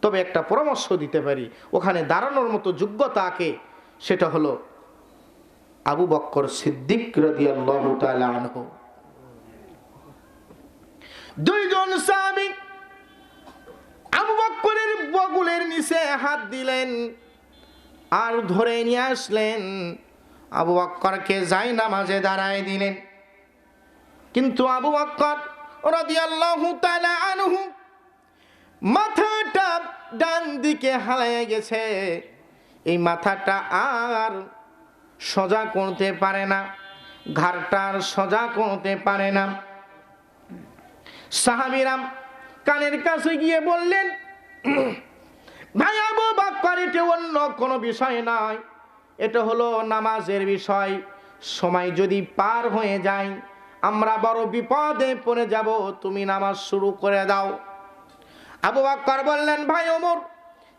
তবে একটা পরামর্শ দিতে পারি, ওখানে দাঁড়ানোর মতো যোগ্যতাকে, সেটা হলো আবু বকর সিদ্দিক রাদিয়াল্লাহু তাআলা আনহু। দুইজন সাহাবী আবু বকরের বগলের নিচে হাত দিলেন আর ধরে নিয়ে আসলেন, আবু বকরকে জায়নামাজে দাঁড়ায় দিলেন। কিন্তু আবু বকর রাদিয়াল্লাহু তাআলা আনহু মাথাটা ডান দিকে হারিয়ে গেছে, এই মাথাটা আর সোজা করতে পারে না, ঘাড়টা আর সোজা করতে পারে না। সাহাবীরা কানের কাছে গিয়ে বললেন, ভাই আবু বকর, এটা অন্য কোনো বিষয় নয়, এটা হলো নামাজের বিষয়, সময় যদি পার হয়ে যায় আমরা বড় বিপদে পড়ে যাব, তুমি নামাজ শুরু করে দাও। আবু বকর বললেন, ভাই ওমর,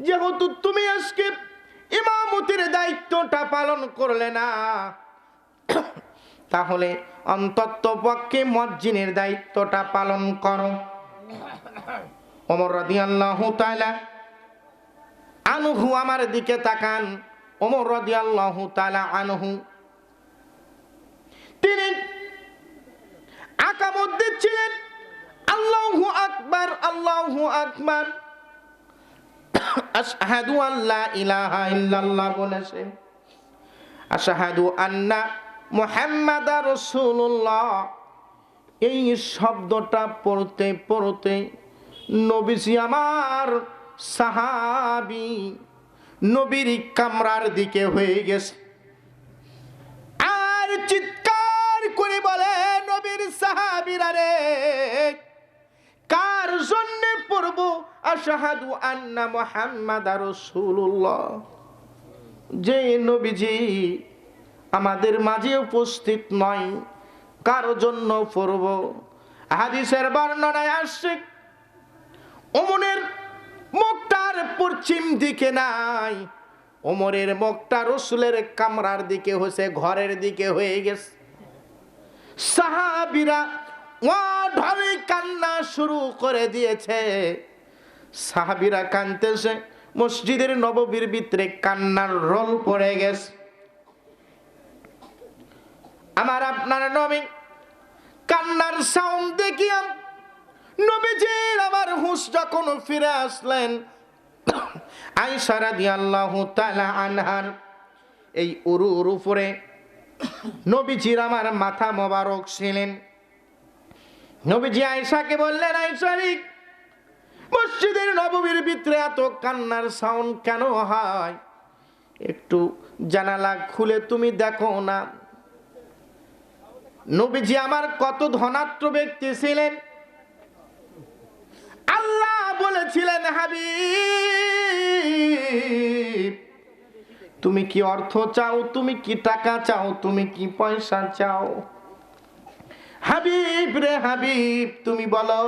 যেহেতু তুমি আজকে ইমামতির দায়িত্বটা পালন করলে না, তাহলে অন্তত পক্ষে মুয়াজ্জিনের দায়িত্বটা পালন করো। ওমর রাদিয়াল্লাহু তাআলা আনহু আমার দিকে তাকান। ওমর রাদিয়াল্লাহু তাআলা আনহু তিনি আকামত দিচ্ছিলেন, আল্লাহু আকবার, আল্লাহু আকবার, আশহাদু আল্লা ইলাহা ইল্লাল্লাহ বলেছেন, আশহাদু আন্না মুহাম্মাদার রাসূলুল্লাহ। এই শব্দটা পড়তে পড়তে নবীজি আমার সাহাবী নবীর কামরার দিকে হয়ে গেছে, আর চিৎকার করে বলে, নবীর সাহাবীরা রে, কার জন্য পড়ব আশহাদু আন্না মুহাম্মাদার রাসূলুল্লাহ? যে নবীজি আমাদের মাঝে উপস্থিত নয়, কার জন্য পড়ব? হাদিসের বর্ণনায় আসছে, ওমরের মুখটার পশ্চিম দিকে নাই, ওমরের মুখটা রাসূলের কামরার দিকে হয়েছে, ঘরের দিকে হয়ে গেছে। সাহাবীরা ঢলে কান্না শুরু করে দিয়েছে। সাহাবীরা কাঁদতেছে, মসজিদের নববীর ভিতরে কান্নার রোল পড়ে গেছে। আমার আপনার নবী কান্নার সাউন্ড দেখিয়া নবীজির আমার হুঁশ যখন ফিরে আসলেন, আয়েশা রাদিয়াল্লাহু তাআলা আনহার এই উরুর উপরে নবীজির আমার মাথা মোবারক ছিলেন। নবীজি আয়েশাকে বললেন, আয়েশা রে, মসজিদের নববীর ভিতরে এত কান্নার সাউন্ড কেন হয়? একটু জানালা খুলে তুমি দেখো না। নবীজি আমার কত ধনাঢ্য ব্যক্তি ছিলেন, আল্লাহ বলেছিলেন, হাবিব তুমি কি অর্থ চাও, তুমি কি টাকা চাও, তুমি কি পয়সা চাও? হাবিব রে হাবিব, তুমি বলো,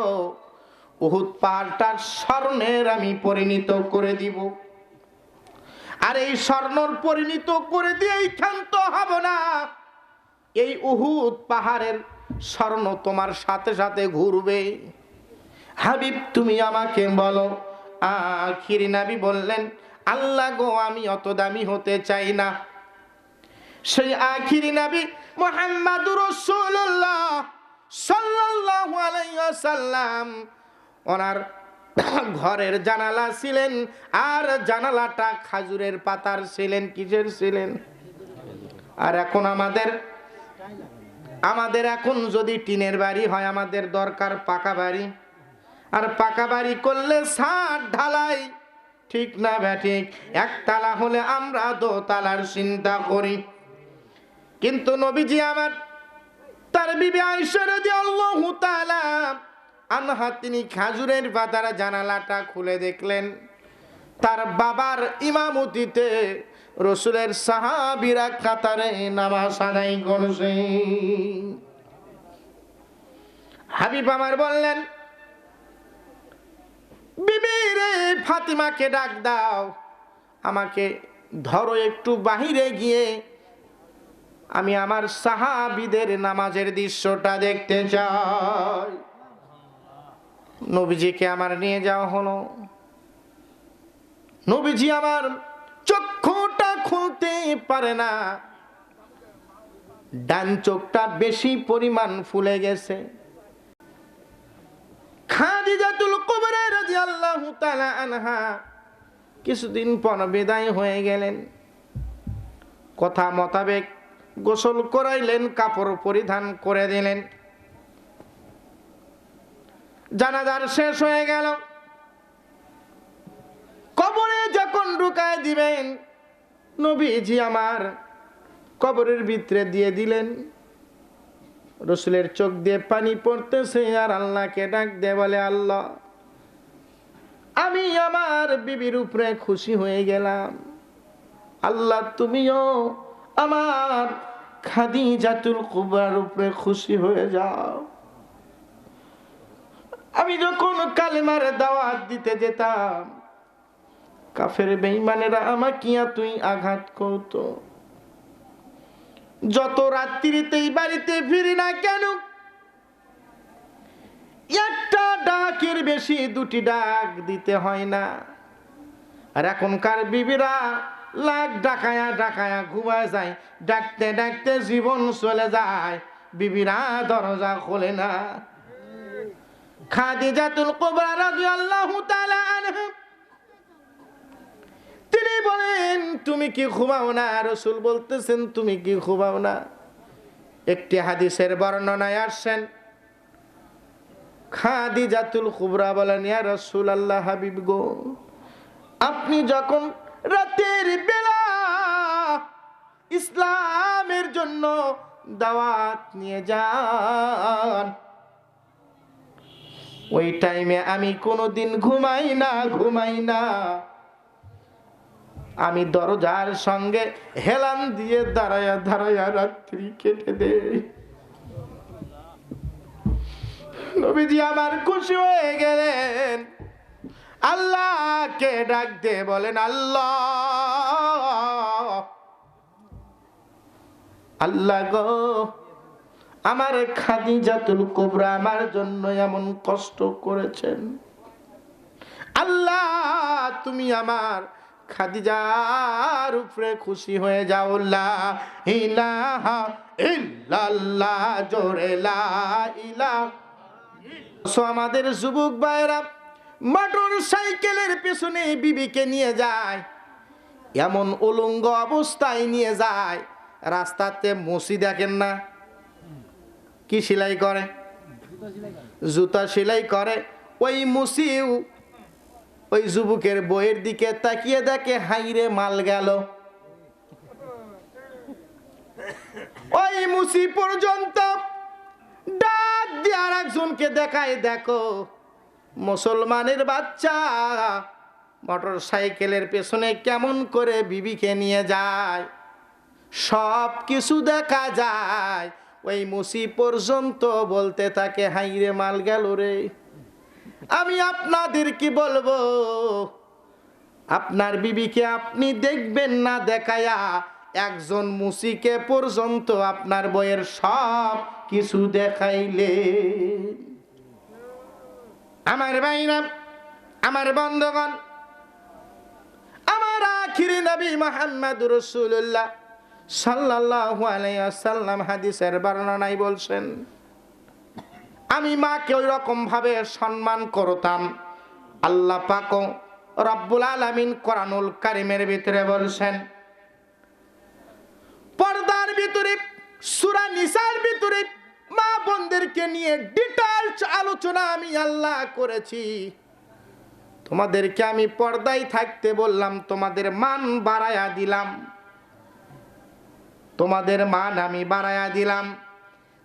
উহুদ পাহাড়টার স্বর্ণের আমি পরিণত করে দিব, আর এই স্বর্ণর পরিণত করে দিয়েই ক্ষান্ত হব না, এই উহুদ পাহাড়ের স্বর্ণ তোমার সাথে সাথে ঘুরবে। হাবিব তুমি আমাকে বলো। আখিরি নবী বললেন, আল্লাহ গো, আমি অত দামি হতে চাই না। সেই আখিরি নবী মুহাম্মাদুর রাসূলুল্লাহ সাল্লাল্লাহু আলাইহি ওয়াসাল্লাম ওনার ঘরের জানালা ছিলেন, আর জানালাটা খাজুরের পাতার ছিলেন। কিসের ছিলেন? আর এখন আমাদের এখন যদি টিনের বাড়ি হয়, আমাদের দরকার পাকা বাড়ি। আর পাকা বাড়ি করলে ছাদ ঢালাই, ঠিক না ব্যাঠিক? একতলা হলে আমরা দোতলার চিন্তা করি। কিন্তু নবীজি আমার, তার বিবি আয়েশা রাদিয়াল্লাহু তাআলা আনহা, তিনি খাজুরের পাতার জানালাটা খুলে দেখলেন তার বাবার ইমামতিতে রাসূলের সাহাবীরা কাতারে নামাজ আদায় করছে। হাবিব আমার বললেন, বিবি রে, ফাতিমাকে ডাক দাও, আমাকে ধরো, একটু বাহিরে গিয়ে আমি আমার সাহাবীদের নামাজের দৃশ্যটা দেখতে চাই। নবীজিকে আমার নিয়ে যাওয়া হলো। নবীজি আমার চক্ষুটা খুলতে পারে না, ডান চোখটা বেশি পরিমাণ ফুলে গেছে। খাদিজাতুল কুবরা রাদিয়াল্লাহু তাআলা আনহা কিছুদিন পর বিদায় হয়ে গেলেন। কথা মোতাবেক গোসল করাইলেন, কাপড় পরিধান করে দিলেন। জানাজার শেষ হয়ে গেল। কবরে যখন ঢুকায় দিবেন, নবীজি আমার কবরের ভিতরে দিয়ে দিলেন। রাসূলের চোখ দিয়ে পানি পড়তেছে, আর আল্লাহকে ডাক দিয়ে বলে, আল্লাহ, আমি আমার বিবির উপরে খুশি হয়ে গেলাম। আল্লাহ, তুমিও আমার খাদিজাতুল কুবরার উপরে খুশি হয়ে যাও। আমি যখন কালেমার দাওয়াত দিতে যেতাম, কাফের বেঈমানেরা আমাকে তুই আঘাত করতো। যত রাত্রিতেই বাড়িতে ফিরি না কেন, একটা ডাকের বেশি দুটি ডাক দিতে হয় না। আর এখনকার বিবিরা লাখ ডাকায়া ডাকায়া ঘুমায় যায়, ডাকতে ডাকতে জীবন চলে যায়, বিবিরা দরজা খোলে না। খাদিজাতুল কুবরা রাদিয়াল্লাহু তাআলা আনহা, তিনি বলেন, তুমি কি ঘুমাও না? রাসূল বলতেছেন, তুমি কি ঘুমাও না? একটি হাদিসের বর্ণনায় আসছেন, খাদিজাতুল কুবরা বলেন, ইয়া রাসূলুল্লাহ, হাবিব গো, আপনি যখন রাতের বেলা ইসলামের জন্য দাওয়াত নিয়ে যান, ওই টাইমে আমি কোনোদিন ঘুমাই না। আমি দরজার সঙ্গে হেলান দিয়ে দাঁড়ায়া দাঁড়ায়া রাত্রি কেটে দেই। নবীজি আমার খুশি হয়ে গেলেন, আল্লাহকে ডাক দিয়ে বলেন, আল্লাহ গো, আমার খাদিজাতুল কুবরা আমার জন্য এমন কষ্ট করেছেন। আল্লাহ, তুমি আমার খাদিজার উপরে খুশি হয়ে যাও। লা ইলাহা ইল্লাল্লাহ, জোরে লা ইলাহা। আমাদের যুবক ভাইরা মোটর সাইকেলের পেছনে বিবিকে নিয়ে যায়, এমন উলঙ্গ অবস্থায় নিয়ে যায়, রাস্তাতে মুসি দেখেন না, কি সেলাই করে? জুতা সেলাই করে। ওই মুসিও ওই যুবকের বইয়ের দিকে তাকিয়ে দেখে, হাইরে মাল গেল। ওই মুসি পর্যন্ত ডাক দিয়ে আর একজনকে দেখায়, দেখো মুসলমানের বাচ্চা মোটর সাইকেলের পেছনে কেমন করে বিবিকে নিয়ে যায়। সব কিছু দেখা যায়। ওই মুসি পর্যন্ত বলতে থাকে, হাইরে মাল গেল রে। আমি আপনাদের কি বলবো, আপনার বিবিকে আপনি দেখবেন না দেখায়া, একজন মুসিকে পর্যন্ত আপনার বইয়ের সব কিছু দেখাইলে। আমার ভাইরা, আমার বন্ধুগণ, আমার আখিরি নবী মুহাম্মদুর রাসূলুল্লাহ সাল্লাল্লাহু আলাইহি ওয়াসাল্লাম হাদিসের বর্ণনায় বলছেন, আমি মাকে ওই রকম ভাবে সম্মান করতাম আল্লাহ পাক রব্বুল আলামিন কোরআনুল কারীমের ভিতরে বলছেন, পর্দার ভিতরে সূরা নিসার ভিতরে মা বোনদেরকে নিয়ে ডিটেইলস আলোচনা আমি আল্লাহ করেছি। তোমাদেরকে আমি পর্দায় থাকতে বললাম, তোমাদের মান বাড়ায়া দিলাম, তোমাদের মান আমি বাড়ায়া দিলাম।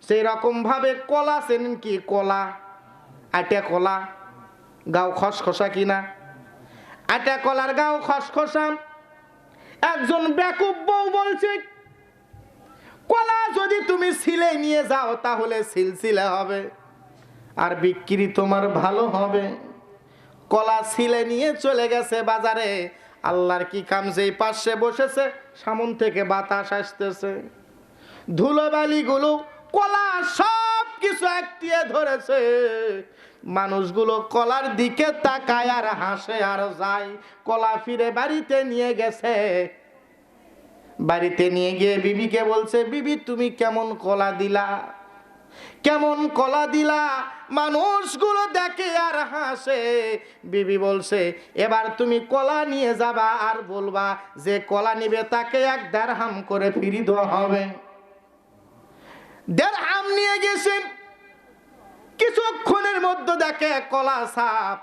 সেই রকম ভাবে কলা চেনেন কি? কলা, আটা কলা, গাও খসখসা কিনা? আটা কলার গাও খসখসা। একজন বেকুব বউ বলছে, কলা যদি তুমি ছিলে নিয়ে যাও তাহলে সিলসিলা হবে আর বিক্রি তোমার ভালো হবে। কলা ছিলে নিয়ে চলে গেছে বাজারে। আল্লাহর কি কাম, যেই পাশে বসেছে সামন থেকে বাতাস আসতেছে, ধুলোবালিগুলো কলা সব কিছু একটিয়ে ধরেছে। মানুষগুলো কলার দিকে তাকায় আর হাসে আর যায়। কলা ফিরে বাড়িতে নিয়ে গেছে। বাড়িতে নিয়ে গিয়ে বিবিকে বলছে, বিবি তুমি কেমন কলা দিলা, কেমন কলা দিলা? মানুষগুলো দেখে আর হাসে। বিবি বলছে, এবার তুমি কলা নিয়ে যাবা আর বলবা যে কলা নিবে তাকে 1 দিরহাম করে ফিরি দেওয়া হবে। দিরহাম নিয়ে গেছেন। কিছুক্ষণের মধ্যে দেখে কলা সাপ।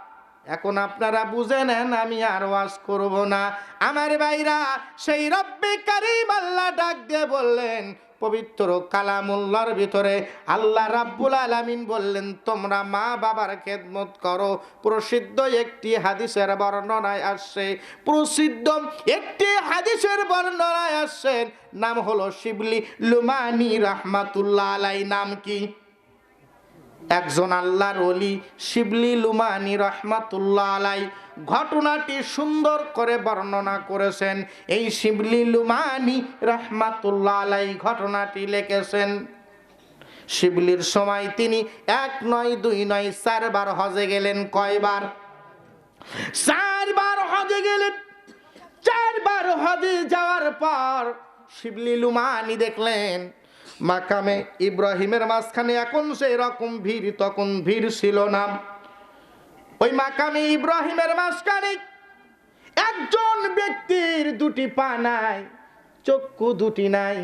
এখন আপনারা বুঝে নেন, আমি আর ওয়াজ করব না। আমার ভাইরা, সেই রব্বে কারীম আল্লাহ ডাক দিয়ে বললেন, পবিত্র কালামুল্লাহর ভিতরে আল্লাহ রাব্বুল আলামিন বললেন, তোমরা মা বাবার খেদমত করো। প্রসিদ্ধ একটি হাদিসের বর্ণনায় আসছে, প্রসিদ্ধ একটি হাদিসের বর্ণনায় আসছে, নাম হলো শিবলি লুমানি রাহমাতুল্লাহ আলাইহি। নাম কি? একজন আল্লাহর ওলি শিবলি লুমানি রাহমাতুল্লাহ আলাইহি ঘটনাটি সুন্দর করে বর্ণনা করেছেন। এই শিবলি লুমানি রাহমাতুল্লাহ আলাইহি ঘটনাটি লিখেছেন। শিবলির সময় তিনি 1 নয় 2 নয় 4 বার হজে গেলেন। কয়বার? 4 বার হজে গেলেন। 4 বার হজে যাওয়ার পর শিবলি লুমানি দেখলেন মাকামে ইব্রাহিমের মাঝখানে এখন সেই রকম ভিড়, তখন ভিড় ছিল না। ওই মাকামে ইব্রাহিমের মাঝখানে একজন ব্যক্তির 2টি পা নাই, চক্ষু 2টি নাই,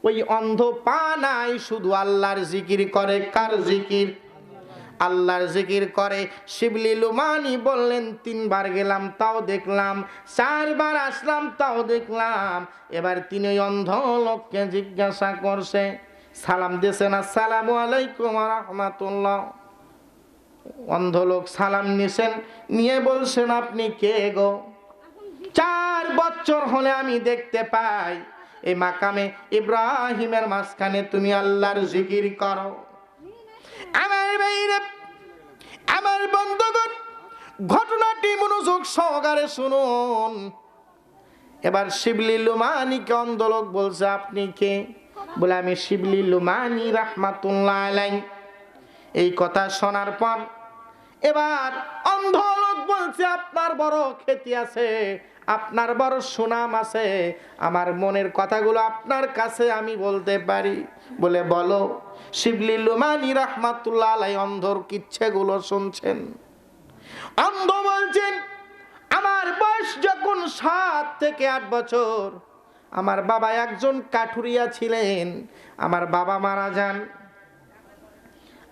ওই অন্ধ পা নাই, শুধু আল্লাহর জিকির করে। কার জিকির? আল্লাহর জিকির করে। শিবলি লুমানি বললেন, 3 বার গেলাম তাও দেখলাম, 4 বার আসলাম তাও দেখলাম। এবার তিনি ওই অন্ধ লোককে জিজ্ঞাসা করছে, সালাম দিয়েছেন, আসসালামু আলাইকুম ওয়া রাহমাতুল্লাহ। অন্ধ লোক সালাম নিছেন, নিয়ে বলছেন, আপনি কে গো? 4 বছর হলে আমি দেখতে পাই এই মাকামে ইব্রাহিমের মাঝখানে তুমি আল্লাহর জিকির করো। আমার ভাইরা, আমার বন্ধুগণ, ঘটনাটি মনোযোগ সহকারে শুনুন। এবার শিবলি লুমানিকে অন্ধ লোক বলছে, আপনি কে? বলে, আমি শিবলি লুমানি রাহমাতুল্লাহ আলাইহি। এই কথা শোনার পর এবার অন্ধ লোক বলছে, আপনার বড় খ্যাতি আছে, আপনার বড় সুনাম আছে, আমার মনের কথাগুলো আপনার কাছে আমি বলতে পারি। বলে, বলো। শিবলি লুমানি রাহমাতুল্লাহ আলাইহি অন্ধর কিচ্ছেগুলো শুনছেন। অন্ধ বলছেন, আমার বয়স যখন 7 থেকে 8 বছর, আমার বাবা একজন কাঠুরিয়া ছিলেন। আমার বাবা মারা যান।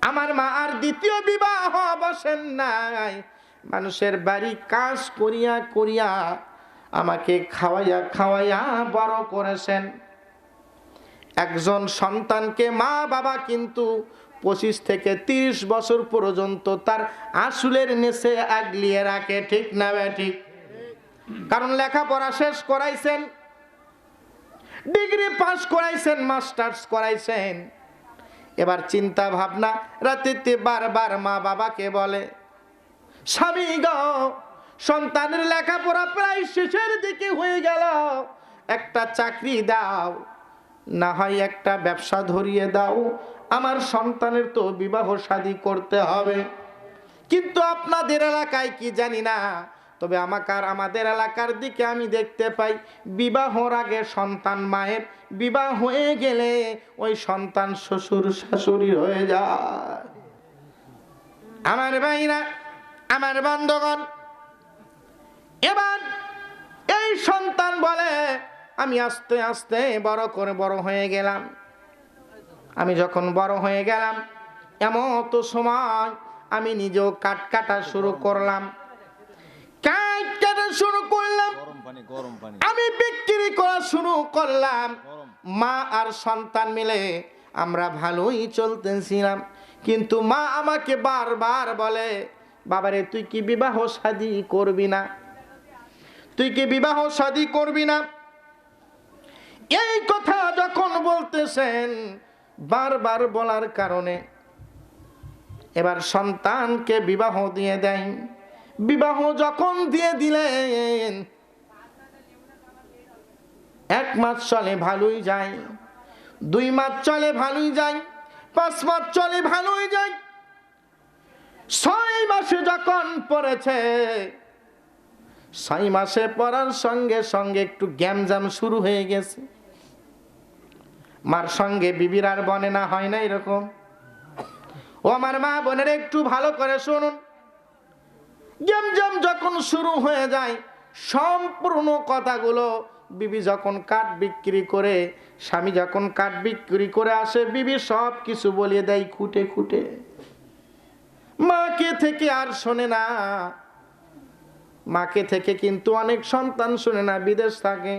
আমার মা আর দ্বিতীয় বিবাহ বসেন নাই। মানুষের বাড়ি কাজ করিয়া করিয়া আমাকে খাওয়াইয়া খাওয়াইয়া বড় করেছেন। একজন সন্তানকে মা বাবা কিন্তু 25 থেকে 30 বছর পর্যন্ত তার আসলের নেশে আগলিয়ে রাখে। ঠিক না ঠিক? কারণ লেখাপড়া শেষ করাইছেন, ডিগ্রি পাস করাইছেন, মাস্টার্স করাইছেন। এবার চিন্তা ভাবনা, রাতে বারবার মা বাবাকে বলে, স্বামী গো, সন্তানের লেখাপড়া প্রায় শেষের দিকে হয়ে গেল, একটা চাকরি দাও, না হয় একটা ব্যবসা ধরিয়ে দাও, আমার সন্তানের তো বিবাহ শাদী করতে হবে। কিন্তু আপনাদের এলাকায় কি জানি না, তবে আমাদের এলাকার দিকে আমি দেখতে পাই, বিবাহর আগে সন্তান মায়ের, বিবাহ হয়ে গেলে ওই সন্তান শ্বশুর শাশুড়ি হয়ে যায়। আমার ভাইরা, আমার বন্ধুগণ, এবার এই সন্তান বলে, আমি আস্তে আস্তে বড় হয়ে গেলাম। আমি যখন বড় হয়ে গেলাম, এমত সময় আমি নিজেও কাঠ কাটা শুরু করলাম। কাঠ কাটা শুরু করলাম, আমি বিক্রি করা শুরু করলাম। মা আর সন্তান মিলে আমরা ভালোই চলতেছিলাম, কিন্তু মা আমাকে বারবার বলে, বাবারে তুই কি বিবাহ শাদী করবি না? তুই কি বিবাহ শাদী করবি না? এই কথা যখন বলতেছেন বারবার বলার কারণে এবার সন্তানকে বিবাহ দিয়ে দেয়। বিবাহ যখন দিয়ে দিলেন, 1 মাস চলে ভালোই যায়, 2 মাস চলে ভালোই যায়, 5 মাস চলে ভালোই যায়। 6 মাসে যখন পড়েছে, 6 মাসে পড়ার সঙ্গে সঙ্গে একটু গ্যামজাম শুরু হয়ে গেছে। মার সঙ্গে বিবির আর বনে না, হয় না এরকম? ও আমার মা বোনের একটু ভালো করে শুনুন, গ্যামজাম যখন শুরু হয়ে যায়, সম্পূর্ণ কথাগুলো বিবি যখন কাঠ বিক্রি করে, স্বামী যখন কাঠ বিক্রি করে আসে, বিবি সব কিছু বলিয়ে দেয় খুঁটে খুঁটে। মাকে থেকে আর শোনে না। মাকে থেকে কিন্তু অনেক সন্তান শুনে না, বিদেশ থাকে।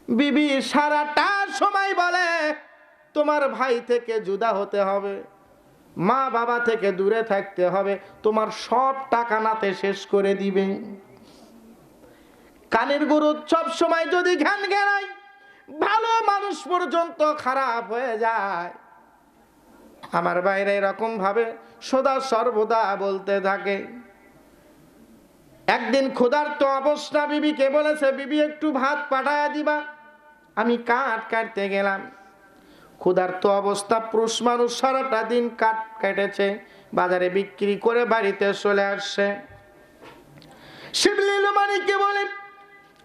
বিবি সারাটা সময় বলে তোমার ভাই থেকে জুদা হতে হবে, মা বাবা থেকে দূরে থাকতে হবে, তোমার সব টাকা নাতে শেষ করে দিবে। কানের গরু সব সময় যদি ঘ্যান ঘেরায়, ভালো মানুষ পর্যন্ত খারাপ হয়ে যায়। আমার বাইরে এরকম ভাবে সদা সর্বদা বলতে থাকে। একদিন ক্ষুধার্ত অবস্থা বিবিকে বলেছে, বিবি একটু ভাত পাঠায়া দিবা। আমি কাঠ কাটতে গেলাম। ক্ষুধার্ত অবস্থা পুরুষ মানুষ সারাটা দিন কাঠ কেটেছে, বাজারে বিক্রি করে বাড়িতে চলে আসছে। শিবলী লুমানিকে বলে,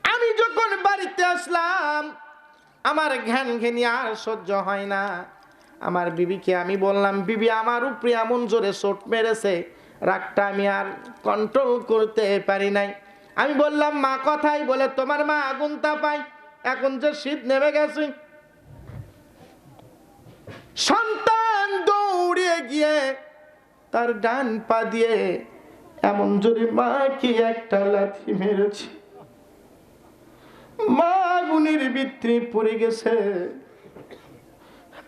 আমি যখন বাড়িতে আসলাম, আমার ঘ্যান ঘেনি আর সহ্য হয় না। আমার বিবিকে আমি বললাম, বিবি আমার উপরে এমন জোরে চোট মেরেছে, রাগটা আমি আর কন্ট্রোল করতে পারি নাই। আমি বললাম, মা কথাই বলে তোমার মা আগুন তাপায়, এখন যে শীত নেমে গেছে। সন্তান দৌড়ে গিয়ে তার ডান পা দিয়ে এমন জোরে মাকে একটা লাথি মেরেছে। মা আগুনের ভিতরে পড়ে গেছে,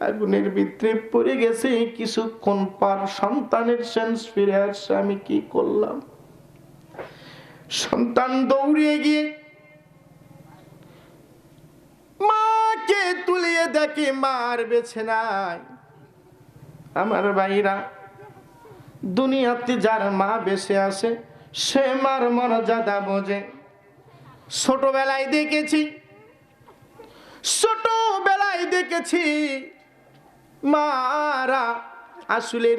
আগুনের ভিতরে পড়ে গেছে। কিছুক্ষণ পর সন্তানের সেন্স ফিরে আসছে। আমি কি করলাম? সন্তান দৌড়িয়ে গিয়ে মাকে তুলিয়ে দেখে মার বেছে নাই। আমার ভাইরা, দুনিয়াতে যার মা বেঁচে আছে সে মার মর্যাদা বোঝে। ছোটবেলায় দেখেছি মারা আসলের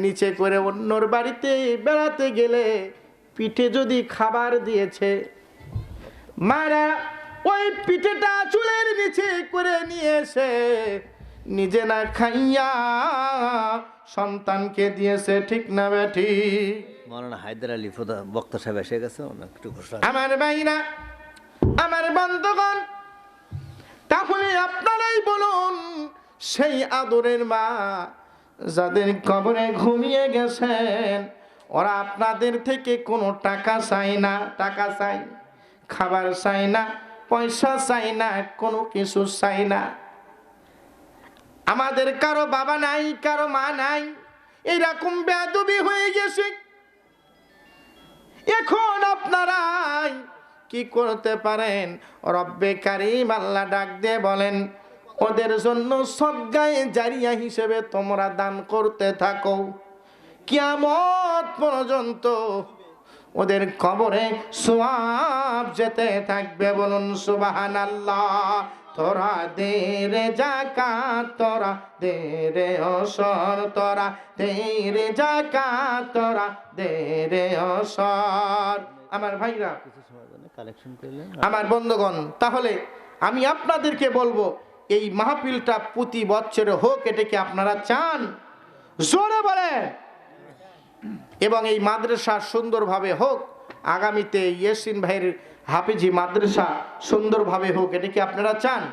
নিচে করে অন্যর বাড়িতে বেড়াতে গেলে পিঠে যদি খাবার দিয়েছে, মারা ওই পিঠেটা চুলের নিচে করে নিয়ে এসে নিজে না খাইয়া সন্তানকে দিয়েছে। ঠিক না বেঠি? মাওলানা হায়দার আলী ফোদা বক্তা সাহেব এসে গেছে, একটু ঘোষণা। আমার ভাইরা, আমার বন্ধুগণ, তাহলে আপনারাই বলুন, সেই আদরের মা যাদের কবরে ঘুমিয়ে গেছেন, ওরা আপনাদের থেকে কোনো টাকা চাই না, টাকা চাই, খাবার চাই না, পয়সা চাই না, কোনো কিছু চাই না। আমাদের কারো বাবা নাই, কারো মা নাই, এরকম বেয়াদবি হয়ে গেছে। এখন আপনারাই কি করতে পারেন? রব্বে কারীম আল্লাহ ডাক দিয়ে বলেন, ওদের জন্য সদকায়ে জারিয়া হিসেবে তোমরা দান করতে থাকো, কিয়ামত পর্যন্ত ওদের কবরে সওয়াব যেতে থাকবে। বলুন সুবহানাল্লাহ। তোরা দে রে যাকাত, তোরা দে রে ওসর, তোরা দে রে যাকাত, তোরা দে রে ওসর। আমার ভাইরা, আমার বন্ধুগণ, তাহলে আমি আপনাদেরকে বলবো, এই মাহফিলটা প্রতি বছরে হোক, এটা কি আপনারা চান? জোরে বলেন। এবং এই মাদ্রাসা সুন্দরভাবে হোক, আগামীতে ইয়াসিন ভাইয়ের হাফিজি মাদ্রাসা সুন্দরভাবে হোক, এটা কি আপনারা চান?